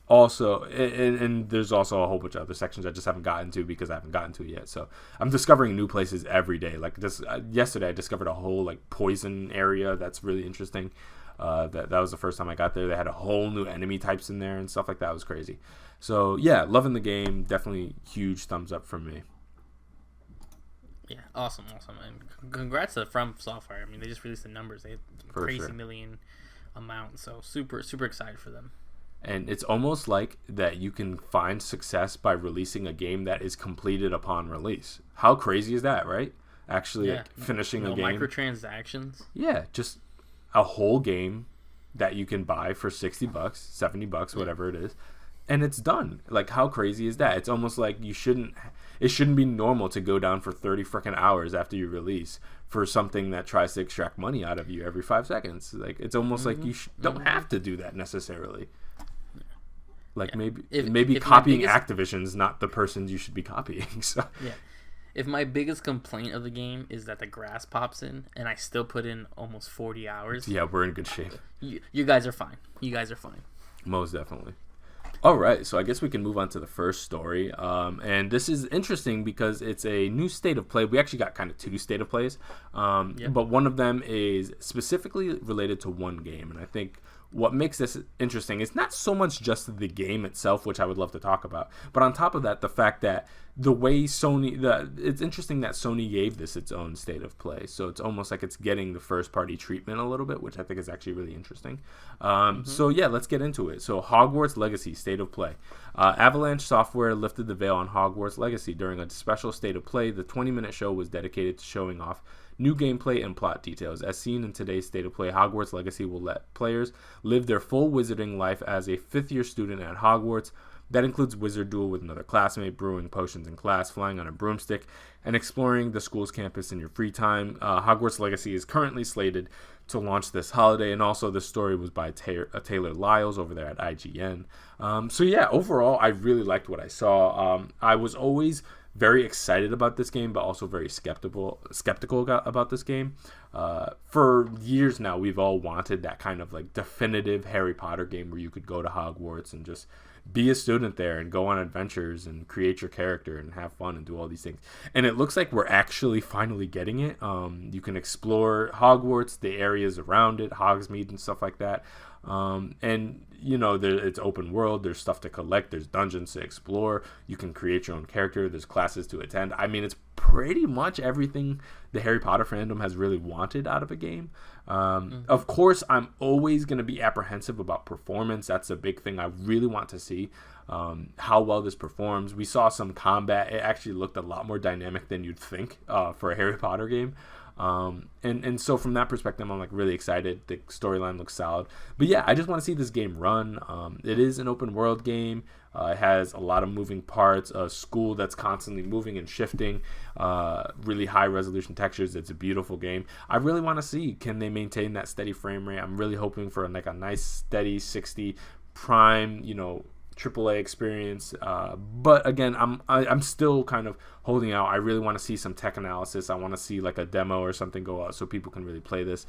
[SPEAKER 1] also, and there's also a whole bunch of other sections I just haven't gotten to because I haven't gotten to it yet. So I'm discovering new places every day. Like this yesterday, I discovered a whole like poison area that's really interesting. That was the first time I got there. They had a whole new enemy types in there and stuff like that. It was crazy. So yeah, loving the game. Definitely huge thumbs up from me.
[SPEAKER 2] Yeah, awesome, and congrats to From Software. I mean, they just released the numbers. They had crazy million amount. So super excited for them.
[SPEAKER 1] And it's almost like that you can find success by releasing a game that is completed upon release. How crazy is that, right? Actually, like finishing a game.
[SPEAKER 2] Microtransactions.
[SPEAKER 1] Yeah, just a whole game that you can buy for $60, $70, whatever it is, and it's done. Like, how crazy is that? It's almost like it shouldn't be normal to go down for 30 freaking hours after you release for something that tries to extract money out of you every 5 seconds. Like, it's almost like you don't have to do that necessarily. Like, maybe copying Activision's not the person you should be copying. So
[SPEAKER 2] yeah. If my biggest complaint of the game is that the grass pops in, and I still put in almost 40 hours.
[SPEAKER 1] Yeah, we're in good shape.
[SPEAKER 2] You guys are fine.
[SPEAKER 1] Most definitely. All right, so I guess we can move on to the first story. And this is interesting because it's a new state of play. We actually got kind of 2 state of plays. But one of them is specifically related to one game. And I think what makes this interesting is not so much just the game itself, which I would love to talk about, but on top of that, the fact that the way it's interesting that Sony gave this its own state of play. So it's almost like it's getting the first party treatment a little bit, which I think is actually really interesting. So yeah, let's get into it. So Hogwarts Legacy state of play. Avalanche Software lifted the veil on Hogwarts Legacy during a special state of play. The 20-minute show was dedicated to showing off new gameplay and plot details. As seen in today's state of play, Hogwarts Legacy will let players live their full wizarding life as a fifth-year student at Hogwarts. That includes wizard duel with another classmate, brewing potions in class, flying on a broomstick, and exploring the school's campus in your free time. Hogwarts Legacy is currently slated to launch this holiday, and also the story was by Taylor Lyles over there at IGN. So yeah, overall, I really liked what I saw. I was always very excited about this game, but also very skeptical about this game. For years now, we've all wanted that kind of like definitive Harry Potter game where you could go to Hogwarts and just be a student there and go on adventures and create your character and have fun and do all these things. And it looks like we're actually finally getting it. You can explore Hogwarts, the areas around it, Hogsmeade and stuff like that. And you know, it's open world. There's stuff to collect. There's dungeons to explore. You can create your own character. There's classes to attend. I mean, it's pretty much everything the Harry Potter fandom has really wanted out of a game. Of course, I'm always going to be apprehensive about performance. That's a big thing I really want to see, how well this performs. We saw some combat. It actually looked a lot more dynamic than you'd think for a Harry Potter game. And so from that perspective, I'm like really excited. The storyline looks solid, but yeah, I just want to see this game run. It is an open world game. It has a lot of moving parts, a school that's constantly moving and shifting, really high resolution textures. It's a beautiful game. I really want to see, can they maintain that steady frame rate? I'm really hoping for like a nice steady 60 prime, AAA experience, but again, I'm still kind of holding out. I really want to see some tech analysis. I want to see like a demo or something go out so people can really play this,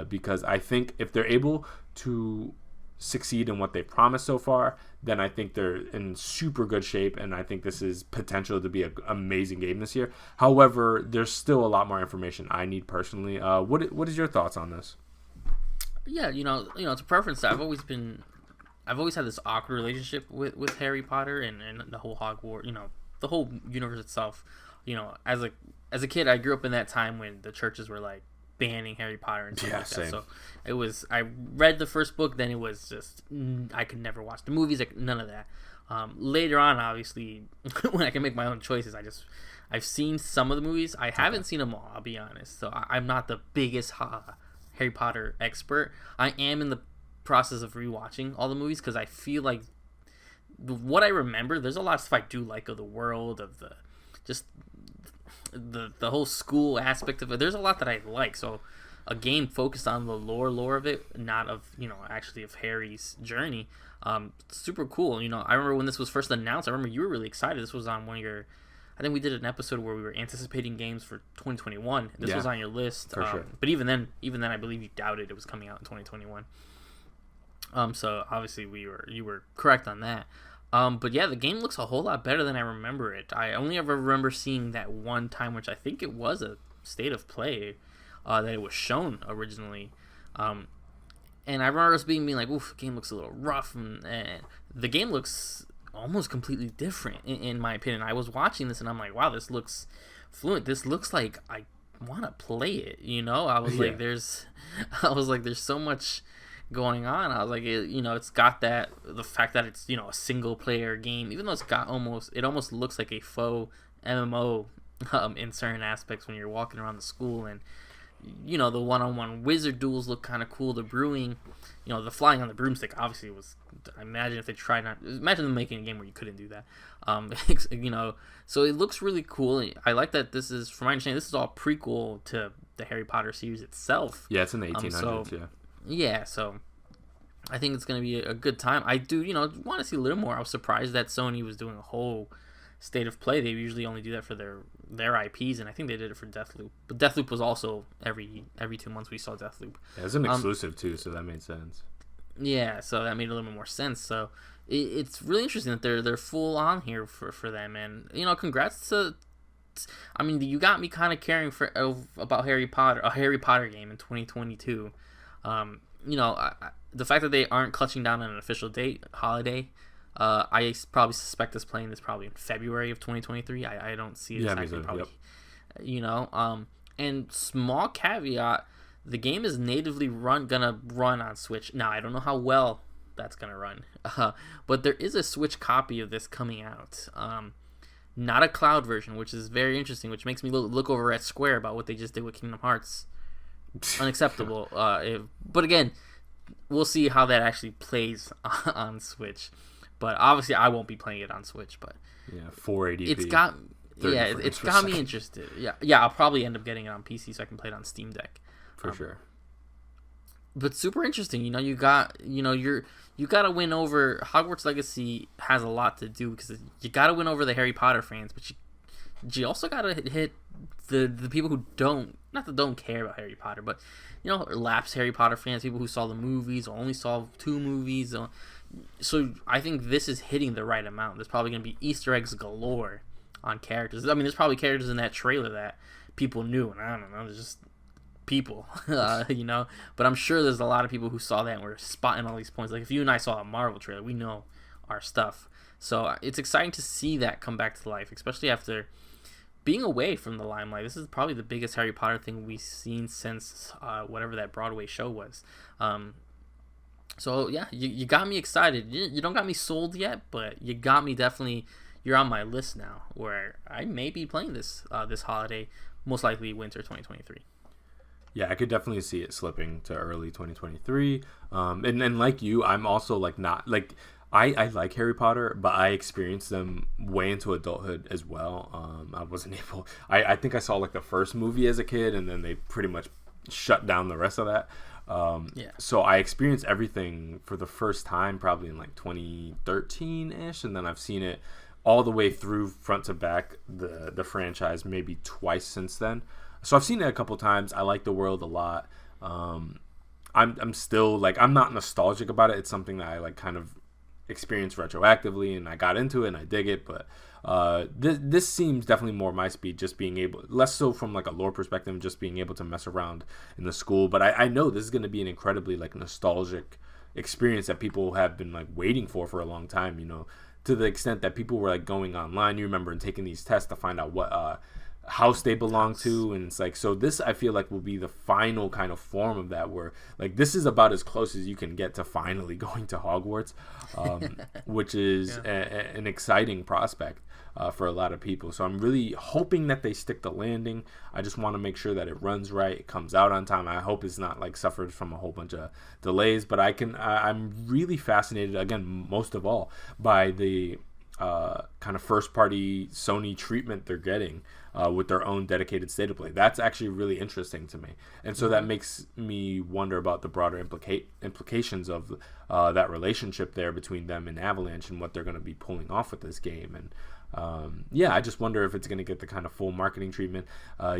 [SPEAKER 1] because I think if they're able to succeed in what they've promised so far, then I think they're in super good shape, and I think this is potential to be an amazing game this year. However, there's still a lot more information I need personally. What is your thoughts on this?
[SPEAKER 2] Yeah, it's a preference. I've always had this awkward relationship with Harry Potter and the whole Hogwarts, the whole universe itself. As a kid, I grew up in that time when the churches were like banning Harry Potter and stuff like that. So I read the first book, then it was just, I could never watch the movies, like none of that. Later on, obviously, when I can make my own choices, I've seen some of the movies. I haven't seen them all, I'll be honest. So I'm not the biggest Harry Potter expert. I am in the process of rewatching all the movies because I feel like what I remember, there's a lot of stuff I do like of the world, of the whole school aspect of it. There's a lot that I like. So a game focused on the lore of it, not of actually of Harry's journey. Super cool. I remember when this was first announced. I remember you were really excited. This was on one of your. I think we did an episode where we were anticipating games for 2021. This was on your list.
[SPEAKER 1] For sure.
[SPEAKER 2] But even then, I believe you doubted it was coming out in 2021. So obviously you were correct on that. But yeah, the game looks a whole lot better than I remember it. I only ever remember seeing that one time, which I think it was a state of play, that it was shown originally. And I remember us being like, oof, the game looks a little rough, and the game looks almost completely different in my opinion. I was watching this and I'm like, wow, this looks fluent. This looks like I want to play it. I was like, there's so much going on. I was like, it's got the fact that it's a single player game, even though it almost looks like a faux MMO in certain aspects when you're walking around the school, and the one-on-one wizard duels look kind of cool. The brewing, the flying on the broomstick obviously was. I imagine if they imagine them making a game where you couldn't do that. So it looks really cool. I like that this is, from my understanding, this is all prequel to the Harry Potter series itself.
[SPEAKER 1] Yeah, it's in the 1800s.
[SPEAKER 2] Yeah, so I think it's going to be a good time. I do, want to see a little more. I was surprised that Sony was doing a whole state of play. They usually only do that for their IPs, and I think they did it for Deathloop. But Deathloop was also every 2 months we saw Deathloop.
[SPEAKER 1] Yeah, it's an exclusive too, so that made sense.
[SPEAKER 2] Yeah, so that made a little bit more sense. So it's really interesting that they're full on here for them, and congrats to. I mean, you got me kind of caring about a Harry Potter game in 2022. the fact that they aren't clutching down on an official date, holiday, I probably suspect us playing this probably in February of 2023. I don't see it exactly. Probably, and small caveat, the game is natively gonna run on Switch. Now, I don't know how well that's gonna run, but there is a Switch copy of this coming out. Not a cloud version, which is very interesting, which makes me look over at Square about what they just did with Kingdom Hearts. Unacceptable. But again, we'll see how that actually plays on Switch. But obviously, I won't be playing it on Switch. But
[SPEAKER 1] 480p.
[SPEAKER 2] It's got me interested. Yeah. I'll probably end up getting it on PC so I can play it on Steam Deck.
[SPEAKER 1] For sure.
[SPEAKER 2] But super interesting. You got to win over Hogwarts Legacy has a lot to do because you got to win over the Harry Potter fans, but you also got to hit the people who don't care about Harry Potter, but lapsed Harry Potter fans, people who saw the movies or only saw 2 movies. So I think this is hitting the right amount. There's probably going to be Easter eggs galore on characters. I mean, there's probably characters in that trailer that people knew, and I don't know, there's just people, but I'm sure there's a lot of people who saw that and were spotting all these points. Like if you and I saw a Marvel trailer, we know our stuff. So it's exciting to see that come back to life, especially after being away from the limelight. This is probably the biggest Harry Potter thing we've seen since whatever that Broadway show was. So yeah, you got me excited. You don't got me sold yet, but you got me definitely. You're on my list now, where I may be playing this this holiday, most likely winter 2023.
[SPEAKER 1] Yeah, I could definitely see it slipping to early 2023. And like you, I'm also not I like Harry Potter, but I experienced them way into adulthood as well. I wasn't able. I think I saw the first movie as a kid, and then they pretty much shut down the rest of that. So I experienced everything for the first time probably in 2013-ish, and then I've seen it all the way through front to back the franchise maybe twice since then. So I've seen it a couple times. I like the world a lot. I'm still I'm not nostalgic about it. It's something that I kind of experienced retroactively, and I got into it and I dig it. But this seems definitely more my speed, just being able, less so from a lore perspective, just being able to mess around in the school. But I know this is going to be an incredibly nostalgic experience that people have been waiting for a long time. To the extent that people were going online, you remember, and taking these tests to find out what house they belong to, and it's so this I feel will be the final kind of form of that, where this is about as close as you can get to finally going to Hogwarts, which is an exciting prospect for a lot of people. So I'm really hoping that they stick the landing. I just want to make sure that it runs right, it comes out on time. I hope it's not suffered from a whole bunch of delays, but I'm really fascinated, again, most of all, by the kind of first party Sony treatment they're getting with their own dedicated state of play. That's actually really interesting to me, and so that makes me wonder about the broader implications of that relationship there between them and Avalanche, and what they're going to be pulling off with this game. And I just wonder if it's going to get the kind of full marketing treatment.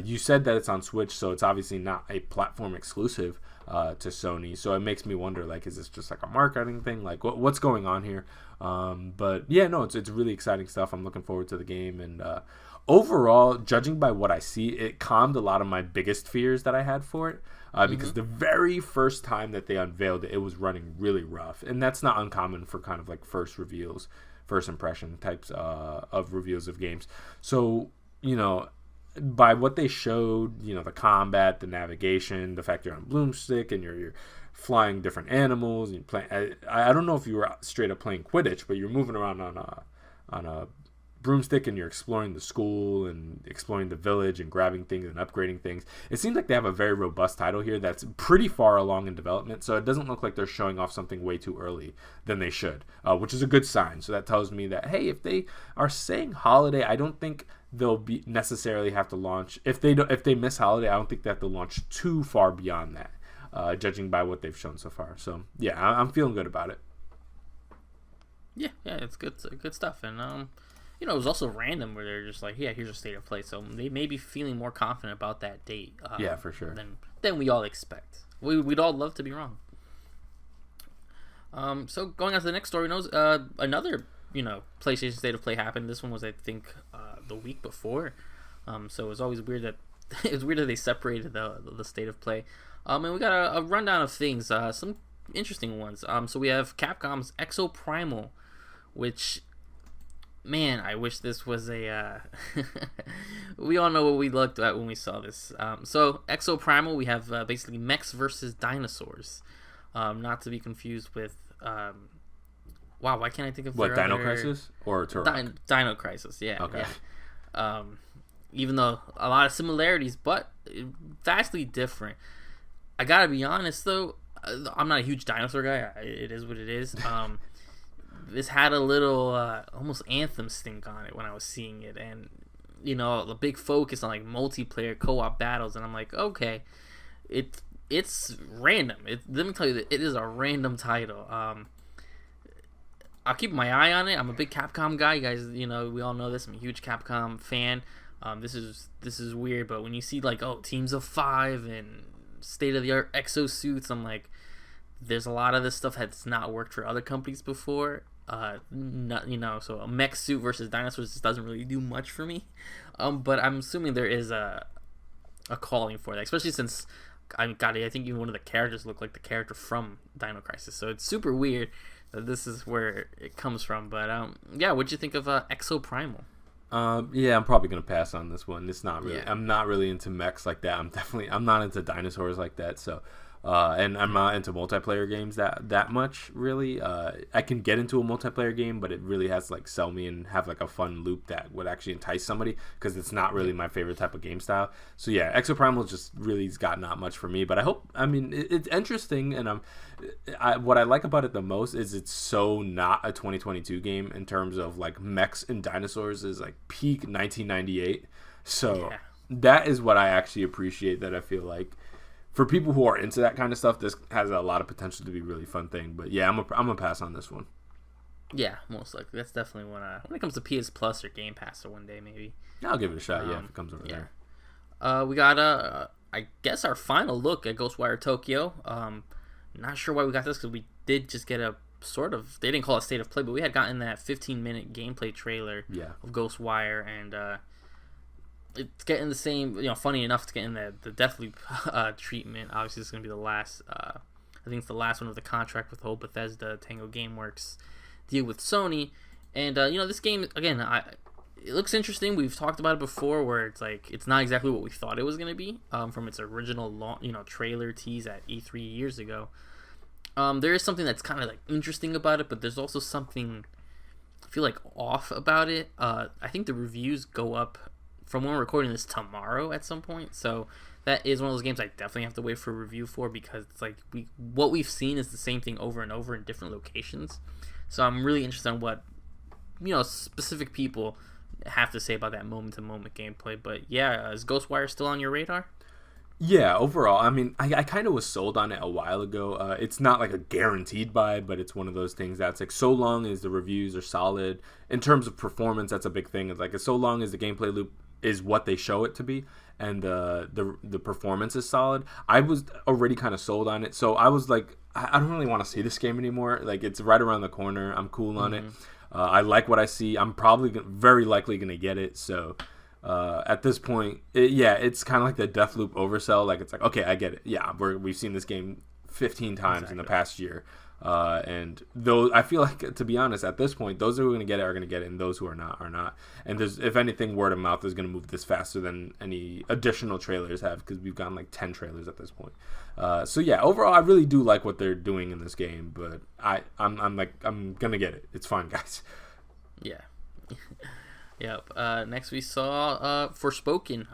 [SPEAKER 1] You said that it's on Switch, so it's obviously not a platform exclusive to Sony, so it makes me wonder, is this just a marketing thing? What's going on here? But yeah, no, it's really exciting stuff. I'm looking forward to the game, and overall, judging by what I see, it calmed a lot of my biggest fears that I had for it, because the very first time that they unveiled it, it was running really rough, and that's not uncommon for kind of first reveals, first impression types of reveals of games. So by what they showed, the combat, the navigation, the fact you're on a broomstick and you're flying different animals, and I don't know if you were straight up playing Quidditch, but you're moving around on a broomstick, and you're exploring the school and exploring the village and grabbing things and upgrading things. It seems like they have a very robust title here that's pretty far along in development, so it doesn't look like they're showing off something way too early than they should, which is a good sign. So that tells me that, hey, if they are saying holiday, I don't think they'll be necessarily have to launch. If they miss holiday, I don't think they have to launch too far beyond that, judging by what they've shown so far. So yeah, I'm feeling good about it.
[SPEAKER 2] Yeah, it's good stuff. And it was also random where they're just here's a state of play. So they may be feeling more confident about that date.
[SPEAKER 1] Yeah, for sure.
[SPEAKER 2] Than we all expect. We'd all love to be wrong. So going on to the next story, another PlayStation State of Play happened. This one was, I think, the week before. So it was always weird that they separated the State of Play. And we got a rundown of things, some interesting ones. So we have Capcom's Exo Primal, which, man, I wish this was a. We all know what we looked at when we saw this. So Exo Primal, we have basically mechs versus dinosaurs, not to be confused with. Wow, why can't I think of
[SPEAKER 1] what, Dino Crisis or Turok?
[SPEAKER 2] Dino Crisis? Yeah.
[SPEAKER 1] Okay.
[SPEAKER 2] Yeah. Even though a lot of similarities, but vastly different. I gotta be honest though, I'm not a huge dinosaur guy. It is what it is. This had a little almost Anthem stink on it when I was seeing it, and the big focus on like multiplayer co-op battles, and I'm like, okay, it's random. Let me tell you that it is a random title. I'll keep my eye on it. I'm a big Capcom guy. You guys, we all know this. I'm a huge Capcom fan. This is weird, but when you see like teams of 5 and state of the art exosuits, I'm like, there's a lot of this stuff that's not worked for other companies before. So a mech suit versus dinosaurs just doesn't really do much for me. But I'm assuming there is a calling for that, especially since I think even one of the characters looked like the character from Dino Crisis. So it's super weird that this is where it comes from. But what'd you think of Exo Primal?
[SPEAKER 1] I'm probably gonna pass on this one. It's not really.
[SPEAKER 2] Yeah.
[SPEAKER 1] I'm not really into mechs like that. I'm not into dinosaurs like that. So, and I'm not into multiplayer games that much. Really, I can get into a multiplayer game, but it really has to like sell me and have like a fun loop that would actually entice somebody, because it's not really my favorite type of game style. So yeah, Exo Primal just really's got not much for me. But it's interesting, and what I like about it the most is it's so not a 2022 game in terms of like mechs and dinosaurs is like peak 1998. So that is what I actually appreciate, that I feel like for people who are into that kind of stuff, this has a lot of potential to be a really fun thing. But yeah, I'm gonna pass on this one.
[SPEAKER 2] Yeah, most likely. That's definitely when it comes to PS Plus or Game Pass or one day maybe.
[SPEAKER 1] I'll give it a shot. If it comes over there.
[SPEAKER 2] We got I guess our final look at Ghostwire Tokyo. Not sure why we got this, because we did just get a sort of, they didn't call it state of play, but we had gotten that 15-minute gameplay trailer of Ghostwire, and it's getting the same, funny enough, it's getting the Deathloop treatment. Obviously, it's going to be the last, I think it's the last one of the contract with the whole Bethesda Tango Gameworks deal with Sony. And, this game, again, it looks interesting. We've talked about it before, where it's like, it's not exactly what we thought it was going to be from its original, trailer tease at E3 years ago. There is something that's kind of like interesting about it, but there's also something I feel like off about it. I think the reviews go up from when we're recording this tomorrow at some point, so that is one of those games I definitely have to wait for a review for, because it's like what we've seen is the same thing over and over in different locations. So I'm really interested in what specific people have to say about that moment-to-moment gameplay. But yeah, is Ghostwire still on your radar?
[SPEAKER 1] Yeah, overall, I kind of was sold on it a while ago. It's not like a guaranteed buy, but it's one of those things that's like, so long as the reviews are solid in terms of performance, that's a big thing. It's like, so long as the gameplay loop is what they show it to be, and the performance is solid, I was already kind of sold on it. So I was like, I don't really want to see this game anymore. Like, it's right around the corner. I'm cool on it. I like what I see. I'm probably very likely going to get it. So at this point, it's kind of like the Deathloop oversell. Like, it's like, okay, I get it. Yeah, we've seen this game 15 times in the past year. And those, I feel like, to be honest, at this point, those who are going to get it are going to get it, and those who are not are not. And there's, if anything, word of mouth is going to move this faster than any additional trailers have, because we've gotten like 10 trailers at this point. So yeah, overall, I really do like what they're doing in this game, but I'm gonna get it. It's fine, guys.
[SPEAKER 2] Yeah. Yep. Next we saw Forspoken.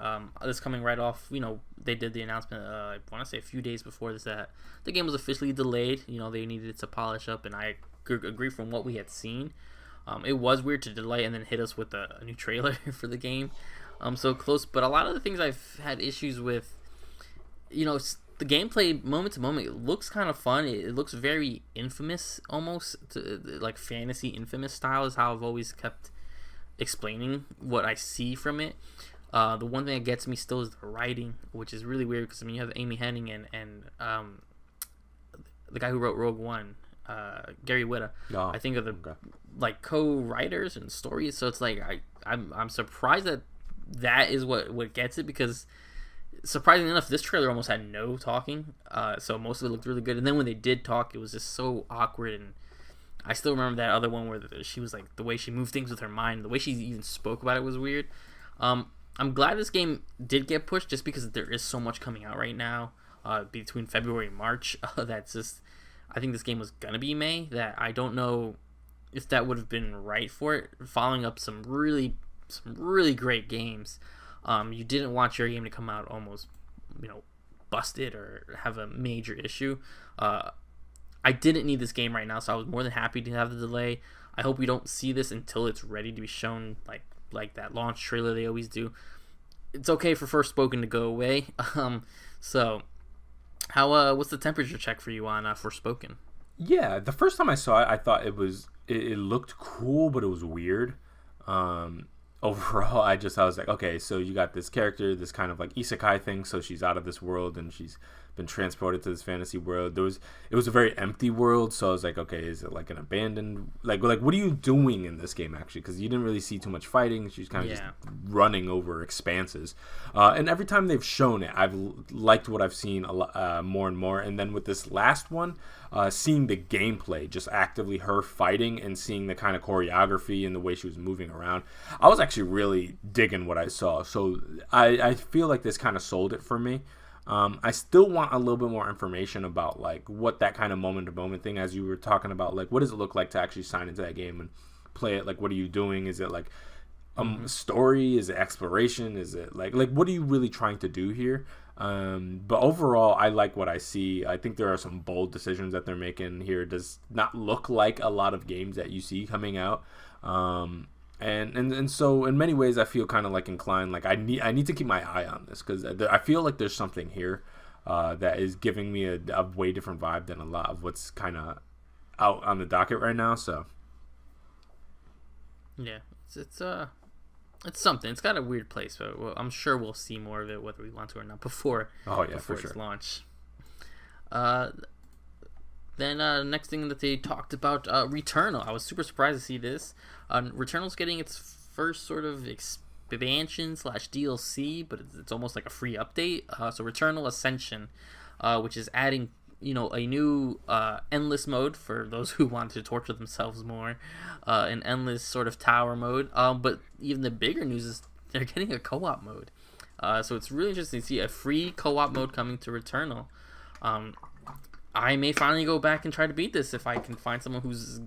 [SPEAKER 2] This coming right off, they did the announcement, I want to say a few days before this, that the game was officially delayed. They needed it to polish up, and I agree from what we had seen. It was weird to delay and then hit us with a new trailer for the game. So close, but a lot of the things I've had issues with, the gameplay moment to moment, it looks kind of fun. It looks very Infamous, almost, like fantasy Infamous style is how I've always kept explaining what I see from it. The one thing that gets me still is the writing, which is really weird, because you have Amy Hennig and the guy who wrote Rogue One, Gary Whitta. I think of the like co-writers and stories. So it's like I'm surprised that is what gets it, because surprisingly enough, this trailer almost had no talking. So most of it looked really good. And then when they did talk, it was just so awkward. And I still remember that other one where she was like, the way she moved things with her mind, the way she even spoke about it was weird. I'm glad this game did get pushed just because there is so much coming out right now between February and March. That's just, I think this game was going to be May, that I don't know if that would have been right for it, following up some really great games. You didn't want your game to come out almost, busted or have a major issue. I didn't need this game right now, so I was more than happy to have the delay. I hope we don't see this until it's ready to be shown, like that launch trailer they always do. It's okay for Forspoken to go away. So how what's the temperature check for you on Forspoken?
[SPEAKER 1] Yeah, the first time I saw it, I thought it looked cool, but it was weird. Overall, I was like, okay, so you got this character, this kind of like isekai thing, so she's out of this world and she's been transported to this fantasy world. It was a very empty world, so I was like, okay, is it like an abandoned, like what are you doing in this game actually? Because you didn't really see too much fighting. She's kind of just running over expanses, and every time they've shown it, I've liked what I've seen a lot, more and more. And then with this last one, seeing the gameplay, just actively her fighting and seeing the kind of choreography and the way she was moving around, I was actually really digging what I saw. So I feel like this kind of sold it for me. I still want a little bit more information about like what that kind of moment-to-moment thing, as you were talking about, like what does it look like to actually sign into that game and play it? Like, what are you doing? Is it like story? Is it exploration? Is it like what are you really trying to do here? But overall, I like what I see. I think there are some bold decisions that they're making here. It does not look like a lot of games that you see coming out. And so in many ways I feel kind of like inclined, like I need to keep my eye on this, because I feel like there's something here that is giving me a way different vibe than a lot of what's kind of out on the docket right now. So
[SPEAKER 2] yeah, it's something. It's got a weird place, but I'm sure we'll see more of it whether we want to or not before
[SPEAKER 1] for
[SPEAKER 2] its
[SPEAKER 1] sure.
[SPEAKER 2] launch. Then next thing that they talked about, Returnal. I was super surprised to see this. Returnal's getting its first sort of expansion / DLC, but it's almost like a free update. So Returnal Ascension, which is adding a new endless mode for those who want to torture themselves more, an endless sort of tower mode. But even the bigger news is they're getting a co-op mode. So it's really interesting to see a free co-op mode coming to Returnal. I may finally go back and try to beat this if I can find someone who's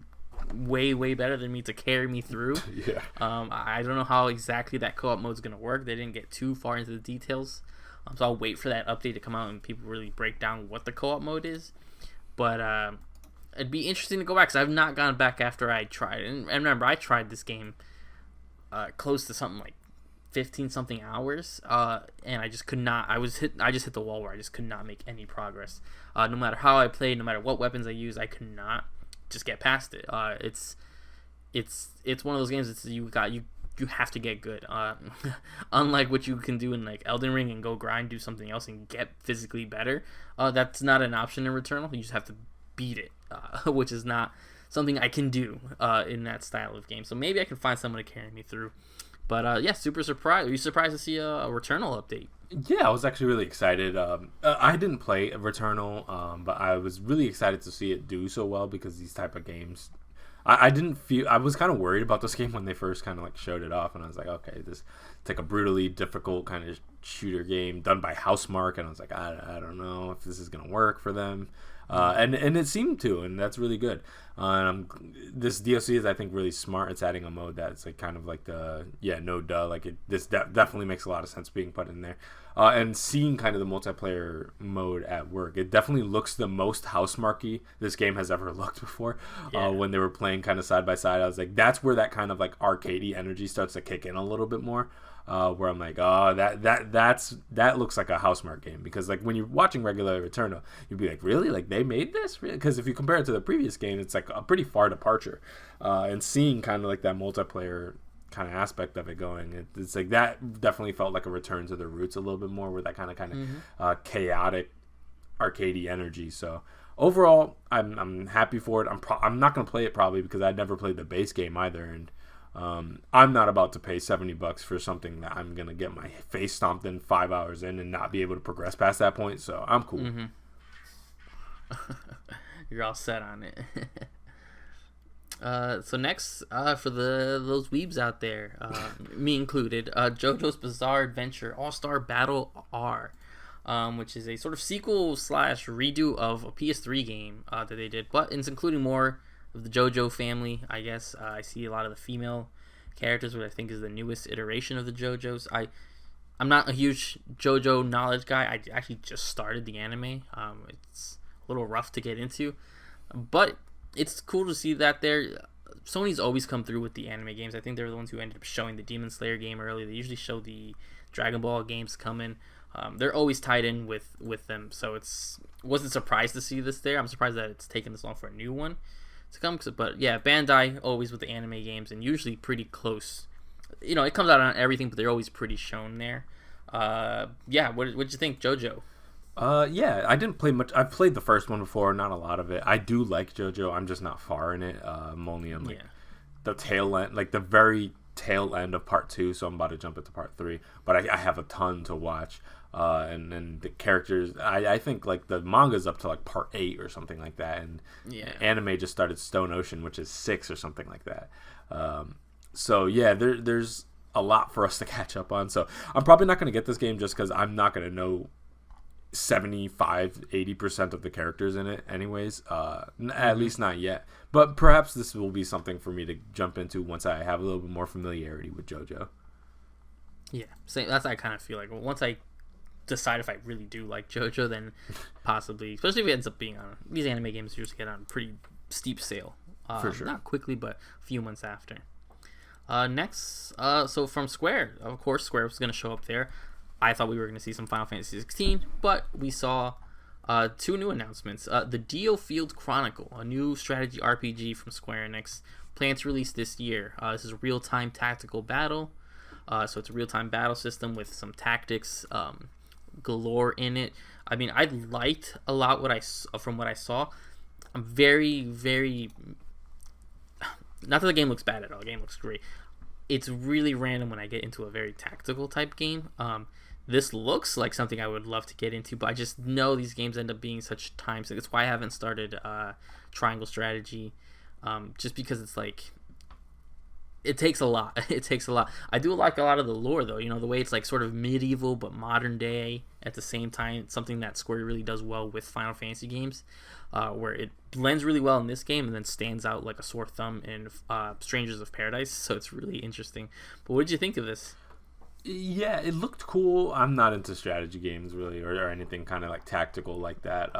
[SPEAKER 2] way better than me to carry me through.
[SPEAKER 1] Yeah.
[SPEAKER 2] I don't know how exactly that co-op mode is going to work. They didn't get too far into the details. So I'll wait for that update to come out and people really break down what the co-op mode is. But it'd be interesting to go back, because I've not gone back after I tried. And remember, I tried this game close to something like 15 something hours, and I just could not. I just hit the wall where I just could not make any progress. No matter how I played, no matter what weapons I used, I could not just get past it. It's one of those games that you have to get good. Unlike what you can do in like Elden Ring and go grind, do something else and get physically better. That's not an option in Returnal. You just have to beat it, which is not something I can do in that style of game. So maybe I can find someone to carry me through. But yeah, super surprised. Are you surprised to see a Returnal update?
[SPEAKER 1] Yeah, I was actually really excited. I didn't play Returnal, but I was really excited to see it do so well, because these type of games, I was kind of worried about this game when they first kind of like showed it off, and I was like, okay, it's like a brutally difficult kind of shooter game done by Housemarque, and I was like, I don't know if this is gonna work for them. And it seemed to, and that's really good. This DLC is, I think, really smart. It's adding a mode that's like kind of like this definitely makes a lot of sense being put in there. And seeing kind of the multiplayer mode at work, it definitely looks the most Housemarque-y this game has ever looked before. Yeah. When they were playing kind of side by side, I was like, that's where that kind of like arcadey energy starts to kick in a little bit more. Where I'm like, oh, that looks like a Housemarque game, because like when you're watching regular Returnal, you'd be like, really, like they made this? Because if you compare it to the previous game, it's like a pretty far departure. And seeing kind of like that multiplayer kind of aspect of it going, it's like that definitely felt like a return to the roots a little bit more, with that kind of chaotic arcadey energy. So overall, I'm happy for it. I'm not gonna play it probably because I'd never played the base game either, and I'm not about to pay $70 for something that I'm gonna get my face stomped in 5 hours in and not be able to progress past that point. So I'm cool.
[SPEAKER 2] Mm-hmm. You're all set on it. So next, for those weebs out there, me included, JoJo's Bizarre Adventure All-Star Battle R, which is a sort of sequel / redo of a PS3 game that they did, but it's including more of the JoJo family, I guess. I see a lot of the female characters, which I think is the newest iteration of the JoJos. I'm not a huge JoJo knowledge guy. I actually just started the anime. It's a little rough to get into, but it's cool to see that there. Sony's always come through with the anime games. I think they're the ones who ended up showing the Demon Slayer game early. They usually show the Dragon Ball games coming. They're always tied in with them, so wasn't surprised to see this there. I'm surprised that it's taken this long for a new one to come. But yeah, Bandai always with the anime games, and usually pretty close. It comes out on everything, but they're always pretty shown there. Yeah, what'd you think, JoJo?
[SPEAKER 1] Yeah, I didn't play much. I've played the first one before, not a lot of it. I do like JoJo. I'm just not far in it. I'm only in the tail end, like the very tail end of part 2. So I'm about to jump into part 3. But I have a ton to watch. And then the characters, I think like the manga's up to like part 8 or something like that. And anime just started Stone Ocean, which is 6 or something like that. So yeah, there's a lot for us to catch up on. So I'm probably not going to get this game just because I'm not going to know 75-80% of the characters in it anyways, at least not yet, but perhaps this will be something for me to jump into once I have a little bit more familiarity with JoJo.
[SPEAKER 2] Yeah, same. That's what I kind of feel like. Once I decide if I really do like JoJo, then possibly, especially if it ends up being on these anime games, usually get on a pretty steep sale,
[SPEAKER 1] for sure,
[SPEAKER 2] not quickly but a few months after. Next, so from Square, of course Square was going to show up there. I thought we were going to see some Final Fantasy 16, but we saw 2 new announcements. The Dio Field Chronicle, a new strategy RPG from Square Enix, planned to release this year. This is a real-time tactical battle. So it's a real-time battle system with some tactics galore in it. I mean, I liked a lot from what I saw. I'm very, very... Not that the game looks bad at all. The game looks great. It's really random when I get into a very tactical type game. This looks like something I would love to get into, but I just know these games end up being such times. That's why I haven't started Triangle Strategy, just because it's like it takes a lot. It takes a lot. I do like a lot of the lore though. The way it's like sort of medieval but modern day at the same time. It's something that Square really does well with Final Fantasy games, where it blends really well in this game and then stands out like a sore thumb in Strangers of Paradise. So it's really interesting. But what did you think of this?
[SPEAKER 1] Yeah, it looked cool. I'm not into strategy games really, or anything kind of like tactical like that.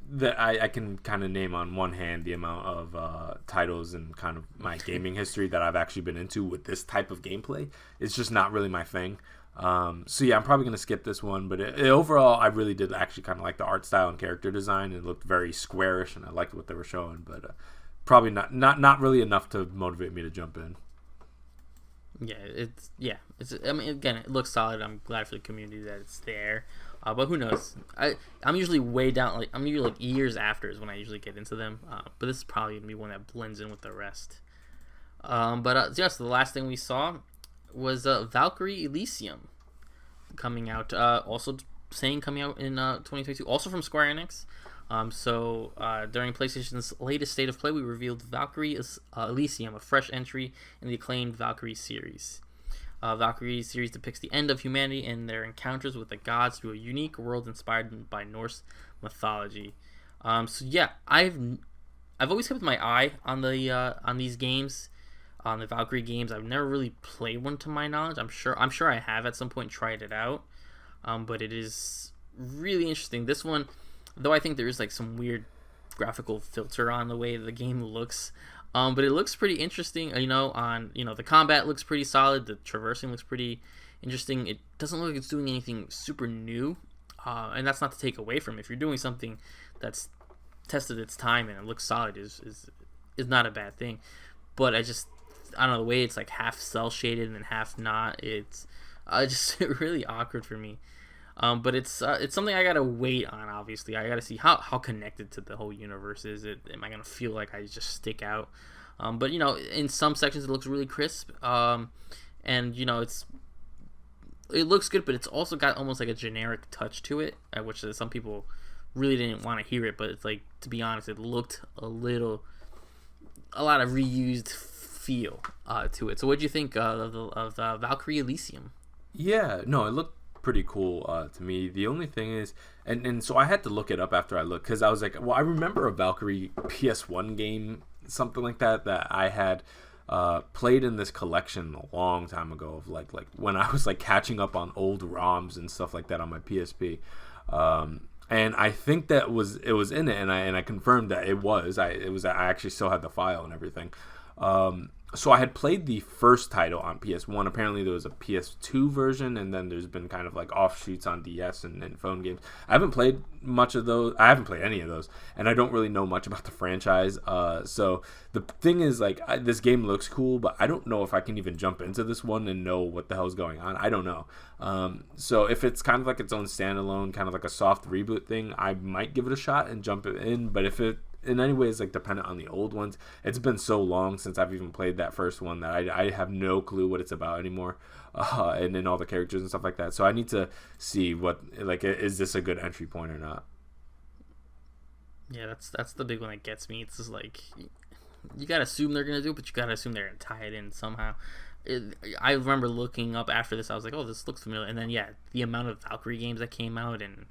[SPEAKER 1] That I can kind of name on one hand the amount of titles and kind of my gaming history that I've actually been into with this type of gameplay. It's just not really my thing. So yeah, I'm probably gonna skip this one. But overall, I really did actually kind of like the art style and character design. It looked very squarish, and I liked what they were showing. But probably not really enough to motivate me to jump in.
[SPEAKER 2] It's. I mean, again, it looks solid. I'm glad for the community that it's there. But who knows? I'm usually way down. Like I'm usually like years after is when I usually get into them. But this is probably gonna be one that blends in with the rest. So the last thing we saw was Valkyrie Elysium coming out. Also saying coming out in 2022. Also from Square Enix. During PlayStation's latest State of Play, we revealed Valkyrie Elysium, a fresh entry in the acclaimed Valkyrie series. Valkyrie series depicts the end of humanity and their encounters with the gods through a unique world inspired by Norse mythology. I've always kept my eye on these games, on the Valkyrie games. I've never really played one to my knowledge. I'm sure I have at some point tried it out, but it is really interesting. This one, though, I think there is like some weird graphical filter on the way the game looks. But it looks pretty interesting, the combat looks pretty solid, the traversing looks pretty interesting. It doesn't look like it's doing anything super new, and that's not to take away from it. If you're doing something that's tested its time and it looks solid is not a bad thing. But I don't know, the way it's like half cell shaded and then half not, it's just really awkward for me. But it's something I gotta wait on. Obviously, I gotta see how connected to the whole universe is it. Am I gonna feel like I just stick out? But in some sections it looks really crisp, and it looks good, but it's also got almost like a generic touch to it, which some people really didn't want to hear it. But it's like, to be honest, it looked a lot of reused feel to it. So what do you think of the Valkyrie Elysium?
[SPEAKER 1] Yeah, no, it looked pretty cool to me. The only thing is, and so I had to look it up after I looked, because I was like, well, I remember a Valkyrie PS1 game, something like that I had played in this collection a long time ago, of like when I was like catching up on old ROMs and stuff like that on my PSP. And I think it was in it, and I confirmed that it was. I actually still had the file and everything. So I had played the first title on PS1. Apparently there was a PS2 version, and then there's been kind of like offshoots on DS and phone games. I haven't played much of those. I haven't played any of those, and I don't really know much about the franchise. So the thing is, like, this game looks cool, but I don't know if I can even jump into this one and know what the hell's going on. I don't know. So if it's kind of like its own standalone, kind of like a soft reboot thing, I might give it a shot and jump it in. But if it in any way is like dependent on the old ones, it's been so long since I've even played that first one that I have no clue what it's about anymore, and then all the characters and stuff like that. So I need to see what, like, is this a good entry point or not.
[SPEAKER 2] Yeah, that's the big one that gets me. It's just like, you gotta assume they're gonna do it, but you gotta assume they're gonna tie it in somehow. I remember looking up after this, I was like, oh, this looks familiar. And then, yeah, the amount of Valkyrie games that came out and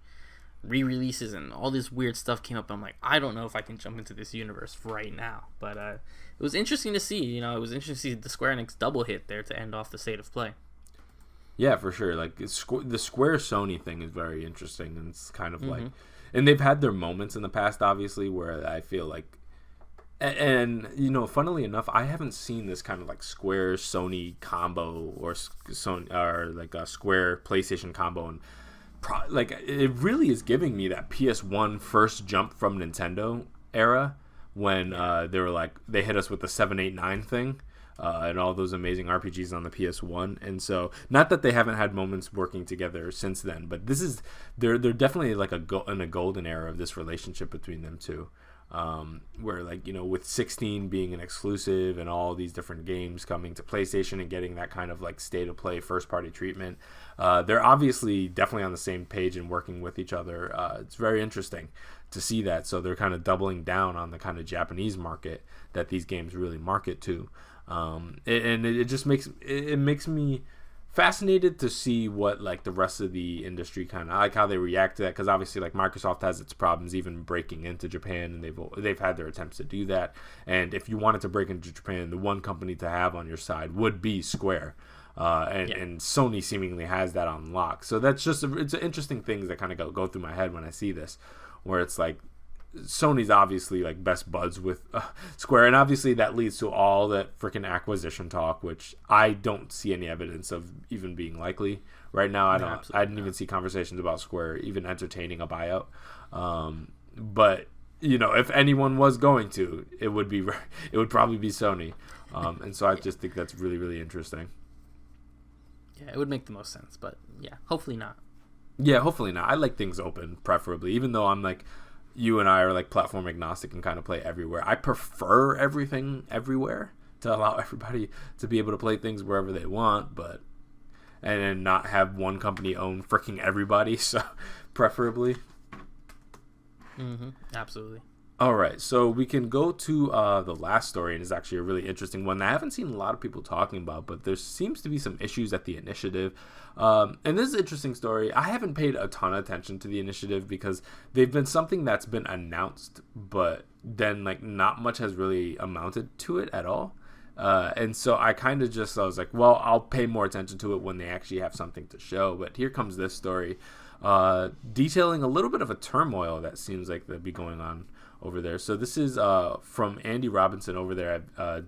[SPEAKER 2] re-releases and all this weird stuff came up. I'm like, I don't know if I can jump into this universe right now. But it was interesting to see. It was interesting to see the Square Enix double hit there to end off the State of Play.
[SPEAKER 1] Yeah, for sure. Like, the Square Sony thing is very interesting, and it's kind of like, and they've had their moments in the past, obviously, where I feel like, and funnily enough, I haven't seen this kind of like Square Sony combo or Sony, or like a Square PlayStation combo, and like, it really is giving me that PS1 first jump from Nintendo era, when they were like, they hit us with the 789 thing, and all those amazing RPGs on the PS1. And so, not that they haven't had moments working together since then, but they're definitely like in a golden era of this relationship between them two. Where, like, with 16 being an exclusive and all these different games coming to PlayStation and getting that kind of like state of play first party treatment, they're obviously definitely on the same page and working with each other. It's very interesting to see that. So they're kind of doubling down on the kind of Japanese market that these games really market to, and it just makes me fascinated to see what, like, the rest of the industry kind of, like, how they react to that, because obviously, like, Microsoft has its problems even breaking into Japan, and they've had their attempts to do that. And if you wanted to break into Japan, the one company to have on your side would be Square, and Sony seemingly has that on lock. So that's just it's interesting things that kind of go through my head when I see this, where it's like, Sony's obviously like best buds with Square, and obviously that leads to all that freaking acquisition talk, which I don't see any evidence of even being likely right now. I didn't even see conversations about Square even entertaining a buyout. But if anyone was going to, it would probably be Sony. And so I just think that's really, really interesting.
[SPEAKER 2] Yeah, it would make the most sense, but yeah, hopefully not.
[SPEAKER 1] Yeah, hopefully not. I like things open, preferably, even though I'm like, you and I are like platform agnostic and kind of play everywhere. I prefer everything everywhere to allow everybody to be able to play things wherever they want, and then not have one company own freaking everybody. So preferably.
[SPEAKER 2] Absolutely.
[SPEAKER 1] All right, so we can go to the last story, and it's actually a really interesting one that I haven't seen a lot of people talking about, but there seems to be some issues at the initiative. And this is an interesting story. I haven't paid a ton of attention to the initiative because they've been something that's been announced, but then like not much has really amounted to it at all. And so I was like, well, I'll pay more attention to it when they actually have something to show. But here comes this story, detailing a little bit of a turmoil that seems like that'd be going on over there. So this is from Andy Robinson over there at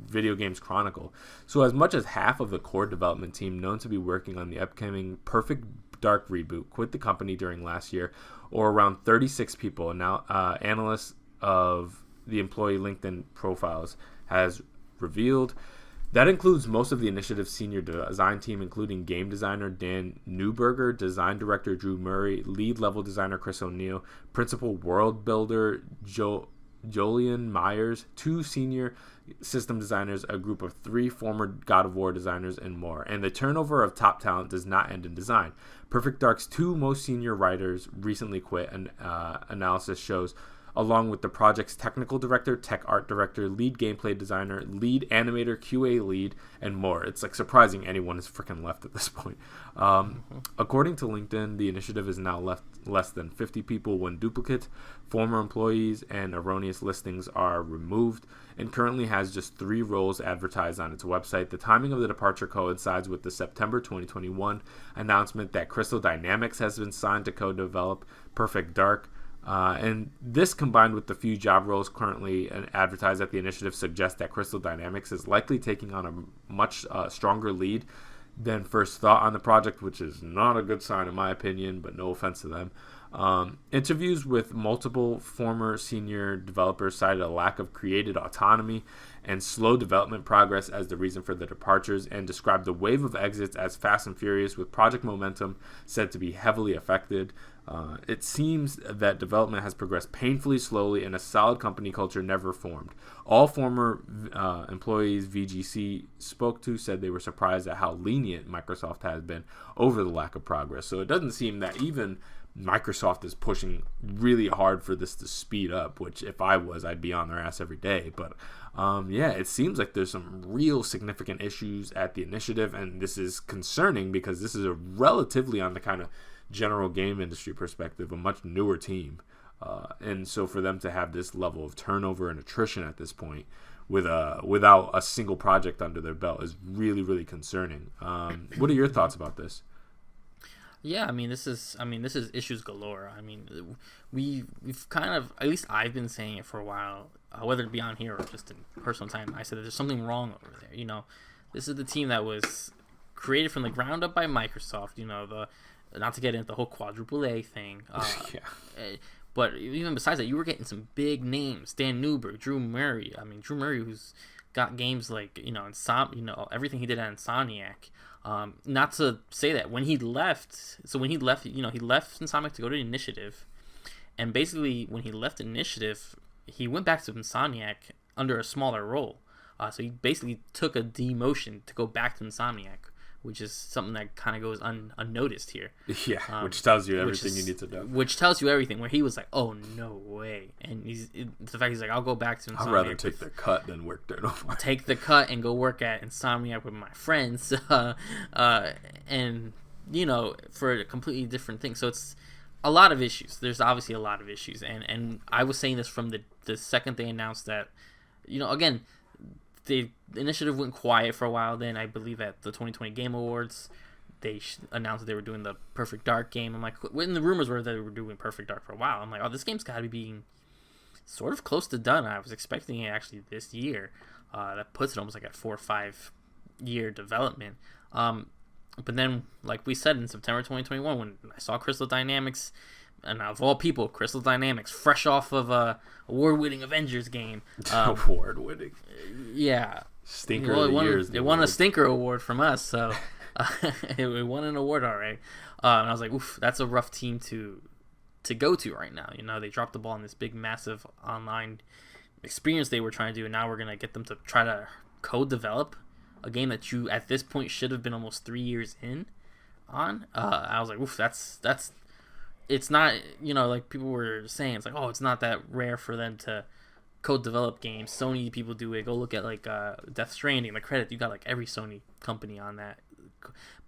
[SPEAKER 1] Video Games Chronicle. So as much as half of the core development team known to be working on the upcoming Perfect Dark reboot quit the company during last year, or around 36 people, and now analysts of the employee LinkedIn profiles has revealed. That includes most of the initiative's senior design team, including game designer Dan Newberger, design director Drew Murray, lead level designer Chris O'Neill, principal world builder Jolien Myers, 2 senior system designers, a group of 3 former God of War designers, and more. And the turnover of top talent does not end in design. Perfect Dark's 2 most senior writers recently quit, and analysis shows, along with the project's technical director, tech art director, lead gameplay designer, lead animator, QA lead, and more. It's like surprising anyone is freaking left at this point. According to LinkedIn, the initiative is now left less than 50 people when duplicate, former employees, and erroneous listings are removed, and currently has just 3 roles advertised on its website. The timing of the departure coincides with the September 2021 announcement that Crystal Dynamics has been signed to co-develop Perfect Dark. And this, combined with the few job roles currently advertised at the initiative, suggests that Crystal Dynamics is likely taking on a much stronger lead than first thought on the project, which is not a good sign in my opinion, but no offense to them. Interviews with multiple former senior developers cited a lack of creative autonomy and slow development progress as the reason for the departures, and described the wave of exits as fast and furious, with project momentum said to be heavily affected. It seems that development has progressed painfully slowly and a solid company culture never formed. All former employees VGC spoke to said they were surprised at how lenient Microsoft has been over the lack of progress. So it doesn't seem that even Microsoft is pushing really hard for this to speed up, which if I was, I'd be on their ass every day. But yeah, it seems like there's some real significant issues at the initiative, and this is concerning because this is a relatively, on the kind of general game industry perspective, a much newer team. And so for them to have this level of turnover and attrition at this point without a single project under their belt is really, really concerning. What are your thoughts about this?
[SPEAKER 2] Yeah, I mean, this is issues galore. I mean, we've kind of, at least I've been saying it for a while, whether it be on here or just in personal time. I said that there's something wrong over there. You know, this is the team that was created from the ground up by Microsoft. You know, not to get into the whole quadruple A thing.
[SPEAKER 1] Yeah.
[SPEAKER 2] But even besides that, you were getting some big names: Dan Newberg, Drew Murray. I mean, Drew Murray, who's got games like everything he did at Insomniac. Not to say that when he left, he left Insomniac to go to Initiative, and basically when he left Initiative, he went back to Insomniac under a smaller role. So he basically took a demotion to go back to Insomniac, which is something that kind of goes unnoticed here.
[SPEAKER 1] Yeah, which tells you everything you need to know.
[SPEAKER 2] Which tells you everything. Where he was like, "Oh no way," and the fact he's like, "I'll go back to Insomniac."
[SPEAKER 1] I'd rather take the cut than work there no more.
[SPEAKER 2] Take the cut and go work at Insomniac with my friends, and for a completely different thing. So it's a lot of issues. There's obviously a lot of issues, and I was saying this from the second they announced that, again. The initiative went quiet for a while. Then I believe at the 2020 Game Awards, they announced that they were doing the Perfect Dark game. I'm like, when the rumors were that they were doing Perfect Dark for a while, I'm like, oh, this game's got to be being sort of close to done. I was expecting it actually this year. That puts it almost like at 4 or 5 year development. But then, like we said, in September 2021, when I saw Crystal Dynamics, and of all people, Crystal Dynamics, fresh off of a award-winning Avengers game.
[SPEAKER 1] Award-winning.
[SPEAKER 2] Yeah.
[SPEAKER 1] Stinker of the year.
[SPEAKER 2] It won a Stinker Award from us, so it won an award, all right. And I was like, oof, that's a rough team to go to right now. They dropped the ball in this big, massive online experience they were trying to do, and now we're going to get them to try to co-develop a game that you, at this point, should have been almost 3 years in on. I was like, oof, that's it's not, like people were saying, it's like, oh, it's not that rare for them to co-develop games. Sony people do it. Go look at like Death Stranding, the credit. You got like every Sony company on that.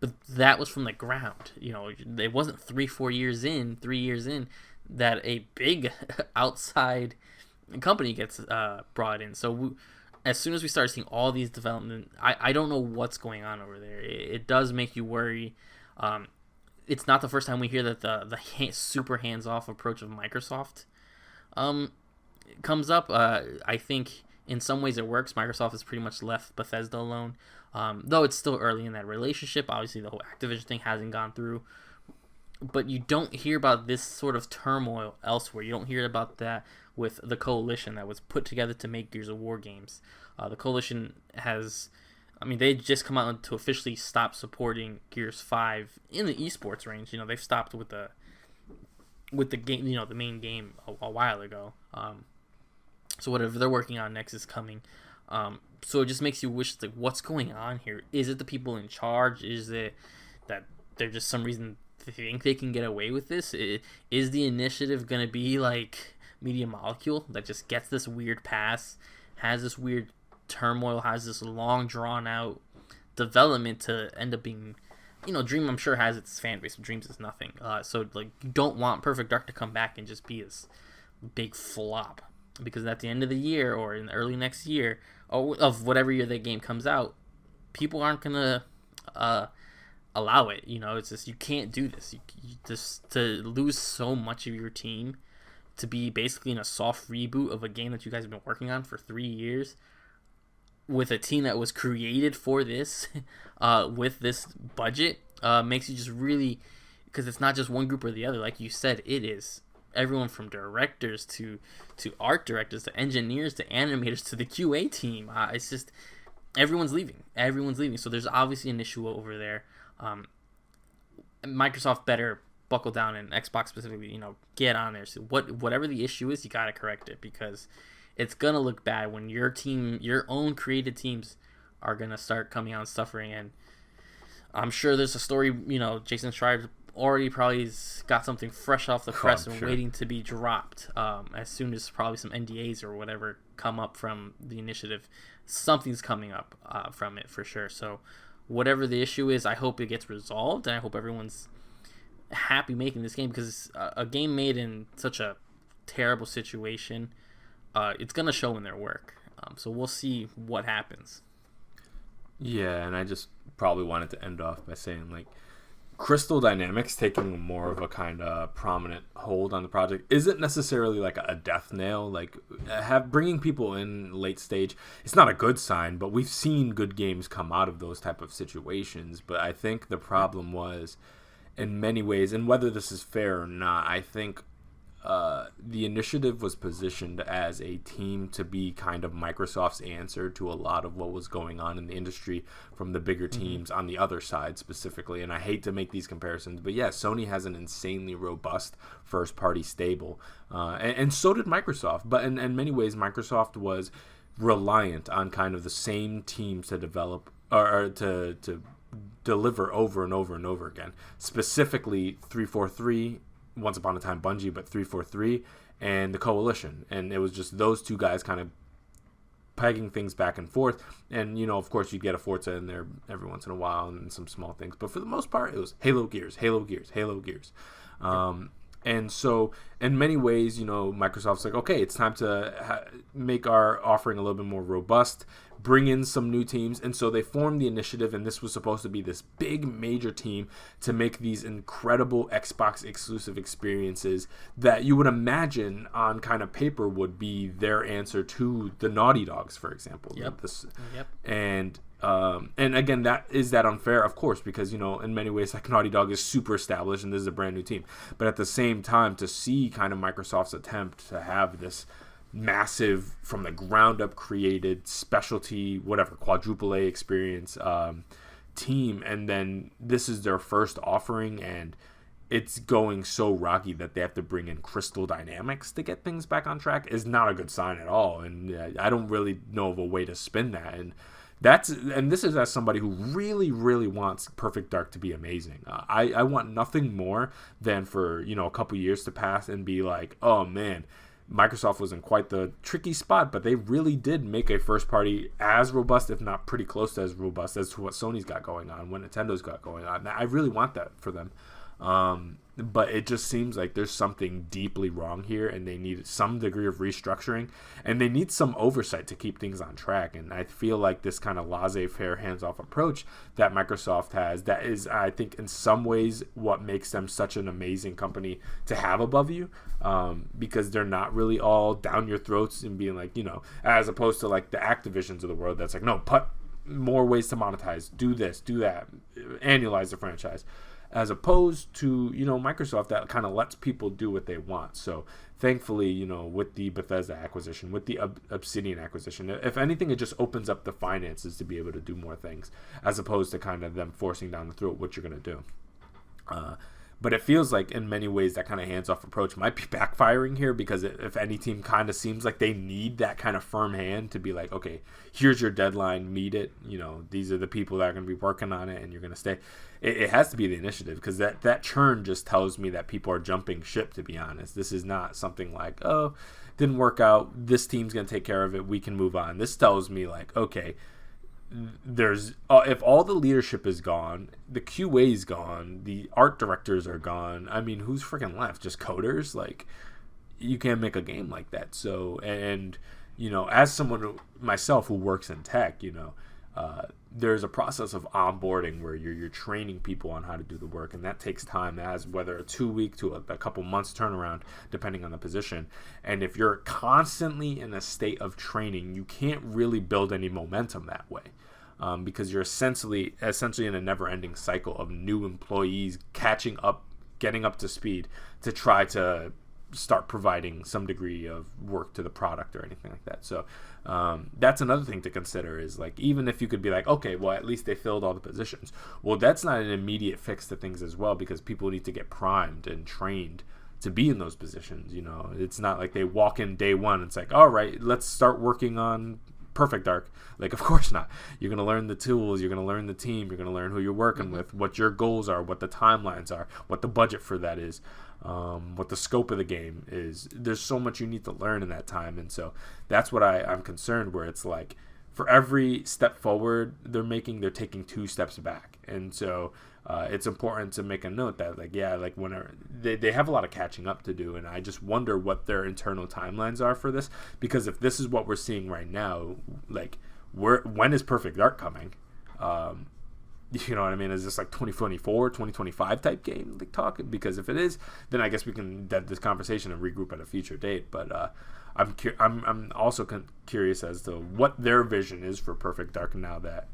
[SPEAKER 2] But that was from the ground. It wasn't 3 years in that a big outside company gets brought in. So as soon as we start seeing all these development, I don't know what's going on over there. It does make you worry. It's not the first time we hear that the super hands-off approach of Microsoft comes up. I think in some ways it works. Microsoft has pretty much left Bethesda alone, though it's still early in that relationship. Obviously, the whole Activision thing hasn't gone through. But you don't hear about this sort of turmoil elsewhere. You don't hear about that with the Coalition that was put together to make Gears of War games. The Coalition has... they just come out to officially stop supporting Gears 5 in the esports range. They've stopped with the game, the main game a while ago. So whatever they're working on next is coming. So it just makes you wish, like, what's going on here? Is it the people in charge? Is it that they're just some reason they think they can get away with this? Is the initiative going to be like Media Molecule that just gets this weird pass, has this weird turmoil, has this long drawn out development to end up being, Dream I'm sure has its fan base, but Dreams is nothing. So like, you don't want Perfect Dark to come back and just be this big flop, because at the end of the year or in the early next year, or of whatever year that game comes out, people aren't gonna allow it. It's just, you can't do this. You just, to lose so much of your team, to be basically in a soft reboot of a game that you guys have been working on for 3 years, with a team that was created for this, with this budget, makes you just really, because it's not just one group or the other. Like you said, it is everyone from directors to art directors to engineers to animators to the QA team. It's just everyone's leaving. So there's obviously an issue over there. Microsoft better buckle down, and Xbox specifically, get on there. So whatever the issue is, you gotta correct it, because it's gonna look bad when your own created teams are gonna start coming out and suffering. And I'm sure there's a story, Jason Schreier's already probably got something fresh off the press and waiting to be dropped, as soon as probably some NDAs or whatever come up from the initiative. Something's coming up from it for sure. So whatever the issue is, I hope it gets resolved, and I hope everyone's happy making this game, because a game made in such a terrible situation, it's gonna show in their work. So we'll see what happens.
[SPEAKER 1] Yeah, and I just probably wanted to end off by saying, like, Crystal Dynamics taking more of a kind of prominent hold on the project isn't necessarily like a death nail. Like, bringing people in late stage, it's not a good sign, but we've seen good games come out of those type of situations. But I think the problem was, in many ways, and whether this is fair or not, I think the initiative was positioned as a team to be kind of Microsoft's answer to a lot of what was going on in the industry from the bigger teams on the other side specifically. And I hate to make these comparisons, but yeah, Sony has an insanely robust first-party stable, and so did Microsoft. But in many ways, Microsoft was reliant on kind of the same teams to develop or to deliver over and over and over again. Specifically, 343. Once Upon a Time Bungie, but 343 and the Coalition. And it was just those two guys kind of pegging things back and forth. And, of course, you get a Forza in there every once in a while and some small things. But for the most part, it was Halo Gears. And so, in many ways, Microsoft's like, okay, it's time to make our offering a little bit more robust, bring in some new teams. And so they formed the initiative, and this was supposed to be this big major team to make these incredible Xbox exclusive experiences that you would imagine on kind of paper would be their answer to the Naughty Dogs, for example.
[SPEAKER 2] Yep.
[SPEAKER 1] And again, is that unfair? Of course, because, in many ways, like, Naughty Dog is super established and this is a brand new team. But at the same time, to see kind of Microsoft's attempt to have this massive, from the ground up created specialty, whatever, quadruple A experience team, and then this is their first offering, and it's going so rocky that they have to bring in Crystal Dynamics to get things back on track is not a good sign at all. And I don't really know of a way to spin that. And this is as somebody who really, really wants Perfect Dark to be amazing. I want nothing more than for, a couple years to pass and be like, oh man, Microsoft was in quite the tricky spot, but they really did make a first party as robust, if not pretty close to as robust as to what Sony's got going on, what Nintendo's got going on. I really want that for them. But it just seems like there's something deeply wrong here, and they need some degree of restructuring, and they need some oversight to keep things on track. And I feel like this kind of laissez-faire, hands-off approach that Microsoft has, that is, I think, in some ways what makes them such an amazing company to have above you, because they're not really all down your throats and being like, as opposed to like the Activisions of the world that's like, no, put more ways to monetize, do this, do that, annualize the franchise. As opposed to, Microsoft that kind of lets people do what they want. So thankfully, with the Bethesda acquisition, with the Obsidian acquisition, if anything, it just opens up the finances to be able to do more things, as opposed to kind of them forcing down the throat what you're going to do. But it feels like in many ways that kind of hands-off approach might be backfiring here, because if any team kind of seems like they need that kind of firm hand to be like, okay, here's your deadline, meet it. These are the people that are going to be working on it, and you're going to stay. It has to be the initiative, because that churn just tells me that people are jumping ship, to be honest. This is not something like, oh, didn't work out, this team's going to take care of it, we can move on. This tells me like, okay, there's if all the leadership is gone, the QA is gone, the art directors are gone, I mean, who's freaking left? Just coders? Like, you can't make a game like that. So, and as someone myself who works in tech, there's a process of onboarding where you're training people on how to do the work, and that takes time, as whether a 2 week to a couple months turnaround depending on the position. And if you're constantly in a state of training, you can't really build any momentum that way, because you're essentially in a never-ending cycle of new employees catching up, getting up to speed to try to start providing some degree of work to the product or anything like that. So that's another thing to consider, is like, even if you could be like, okay, well, at least they filled all the positions, well, that's not an immediate fix to things as well, because people need to get primed and trained to be in those positions. It's not like they walk in day one and it's like, all right, let's start working on Perfect Dark. Like, of course not. You're going to learn the tools, you're going to learn the team, you're going to learn who you're working with, what your goals are, what the timelines are, what the budget for that is, what the scope of the game is. There's so much you need to learn in that time. And so that's what I'm concerned, where it's like, for every step forward they're taking 2 steps back. And so it's important to make a note that, like, yeah, like, whenever they have a lot of catching up to do, and I just wonder what their internal timelines are for this, because if this is what we're seeing right now, like, when is Perfect Dark coming? You know what I mean? Is this like 2024, 2025 type game, like, talking? Because if it is, then I guess we can dead this conversation and regroup at a future date. But I'm also curious as to what their vision is for Perfect Dark now that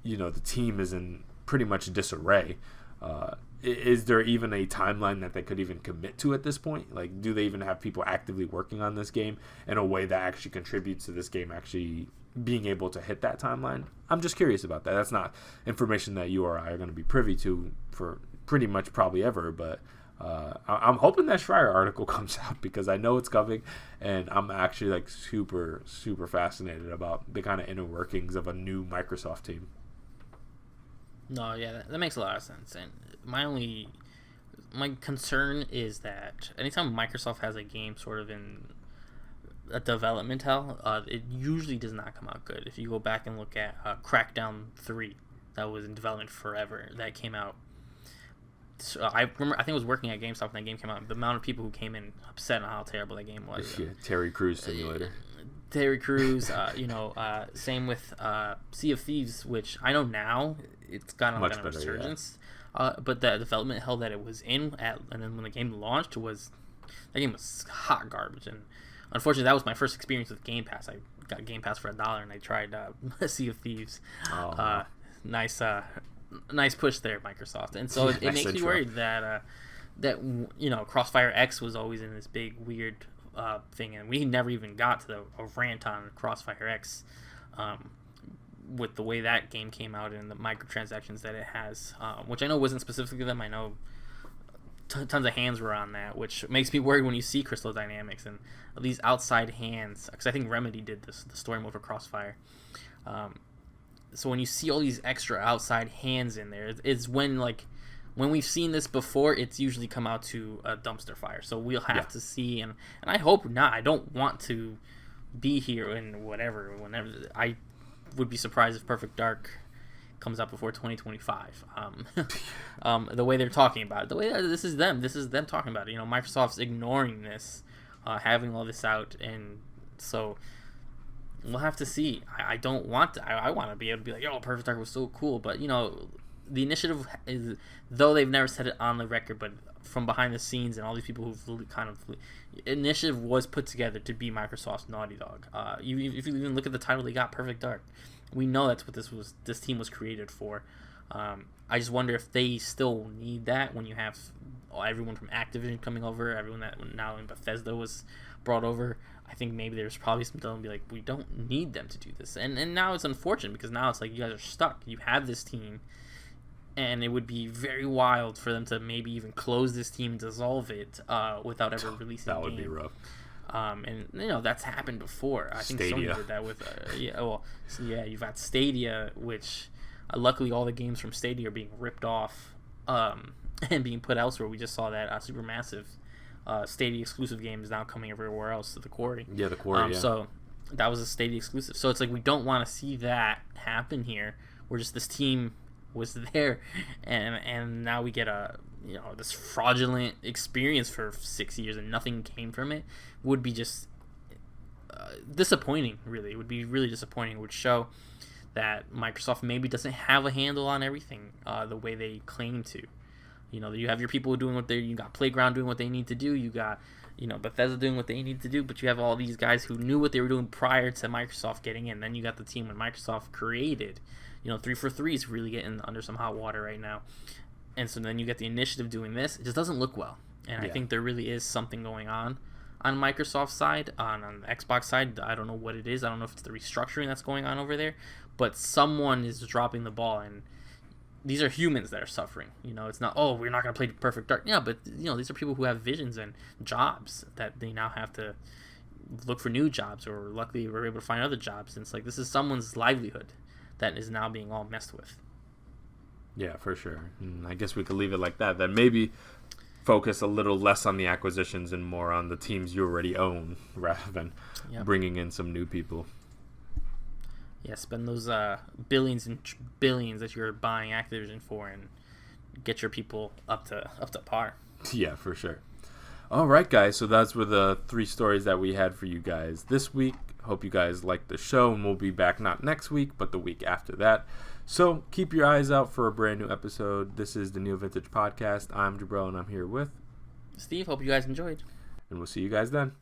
[SPEAKER 1] the team is in pretty much disarray. Is there even a timeline that they could even commit to at this point? Like, do they even have people actively working on this game in a way that actually contributes to this game actually being able to hit that timeline? I'm just curious about that. That's not information that you or I are going to be privy to for pretty much probably ever, but I'm hoping that Schreier article comes out, because I know it's coming, and I'm actually like super, super fascinated about the kind of inner workings of a new Microsoft team.
[SPEAKER 2] No, yeah, that makes a lot of sense. And my concern is that anytime Microsoft has a game sort of in a development hell, it usually does not come out good. If you go back and look at Crackdown 3, that was in development forever, that came out. So I remember, I think I was working at GameStop when that game came out. The amount of people who came in upset on how terrible that game was.
[SPEAKER 1] Yeah, Terry Crews Simulator.
[SPEAKER 2] Terry Crews, same with Sea of Thieves, which I know now it's gotten
[SPEAKER 1] Much
[SPEAKER 2] kind of
[SPEAKER 1] better,
[SPEAKER 2] resurgence. Yeah. But the development hell that it was in and then when the game launched, that game was hot garbage. And unfortunately, that was my first experience with Game Pass. I got Game Pass for $1, and I tried Sea of Thieves.
[SPEAKER 1] Oh.
[SPEAKER 2] Nice push there, Microsoft. And so it makes me worried that Crossfire X was always in this big weird thing, and we never even got to a rant on Crossfire X with the way that game came out and the microtransactions that it has, which I know wasn't specifically them. I know tons of hands were on that, which makes me worried when you see Crystal Dynamics and these outside hands, because I think Remedy did the story mode for Crossfire. So when you see all these extra outside hands in there, it's when we've seen this before, it's usually come out to a dumpster fire. So we'll have to see, and I hope not. I don't want to be here in whenever. I would be surprised if Perfect Dark comes out before 2025. The way they're talking about it, the way this is them talking about it. Microsoft's ignoring this, having all this out, and so we'll have to see. I don't want to. I want to be able to be like, Perfect Dark was so cool, but the initiative is, though they've never said it on the record, but from behind the scenes and all these people who've kind of, initiative was put together to be Microsoft's Naughty Dog. If you even look at the title they got, Perfect Dark, we know that's what this team was created for. I just wonder if they still need that when you have everyone from Activision coming over, everyone that now in Bethesda was brought over. I think maybe there's probably some telling be like, we don't need them to do this, and now it's unfortunate because now it's like you guys are stuck. You have this team. and it would be very wild for them to maybe even close this team and dissolve it without ever releasing
[SPEAKER 1] That
[SPEAKER 2] a
[SPEAKER 1] would
[SPEAKER 2] game.
[SPEAKER 1] be rough.
[SPEAKER 2] And that's happened before. I think
[SPEAKER 1] Stadia.
[SPEAKER 2] Sony did that with you've got Stadia, which luckily all the games from Stadia are being ripped off and being put elsewhere. We just saw that Supermassive Stadia exclusive game is now coming everywhere else to the Quarry.
[SPEAKER 1] Yeah, the Quarry.
[SPEAKER 2] So that was a Stadia exclusive. So it's like we don't want to see that happen here. Where just this team was there, and now we get this fraudulent experience for 6 years and nothing came from it. Would be just disappointing. Really, it would be really disappointing. It would show that Microsoft maybe doesn't have a handle on everything the way they claim to. You have your people doing you got Playground doing what they need to do. You got Bethesda doing what they need to do, but you have all these guys who knew what they were doing prior to Microsoft getting in. Then you got the team when Microsoft created. 343 is really getting under some hot water right now. And so then you get the initiative doing this. It just doesn't look well. And I think there really is something going on Microsoft's side, on the Xbox side. I don't know what it is. I don't know if it's the restructuring that's going on over there. But someone is dropping the ball, and these are humans that are suffering. It's not, we're not going to play Perfect Dark. Yeah, but, these are people who have visions and jobs that they now have to look for new jobs, or luckily we're able to find other jobs. And it's like, this is someone's livelihood that is now being all messed with.
[SPEAKER 1] Yeah, for sure. I guess we could leave it like that. Then maybe focus a little less on the acquisitions and more on the teams you already own, rather than bringing in some new people.
[SPEAKER 2] Yeah, spend those billions and billions that you're buying Activision for, and get your people up to par.
[SPEAKER 1] Yeah, for sure. All right, guys. So those were the 3 stories that we had for you guys this week. Hope you guys liked the show, and we'll be back not next week, but the week after that. So keep your eyes out for a brand new episode. This is the NeoVintage Podcast. I'm Jabril, and I'm here with
[SPEAKER 2] Steve. Hope you guys enjoyed.
[SPEAKER 1] And we'll see you guys then.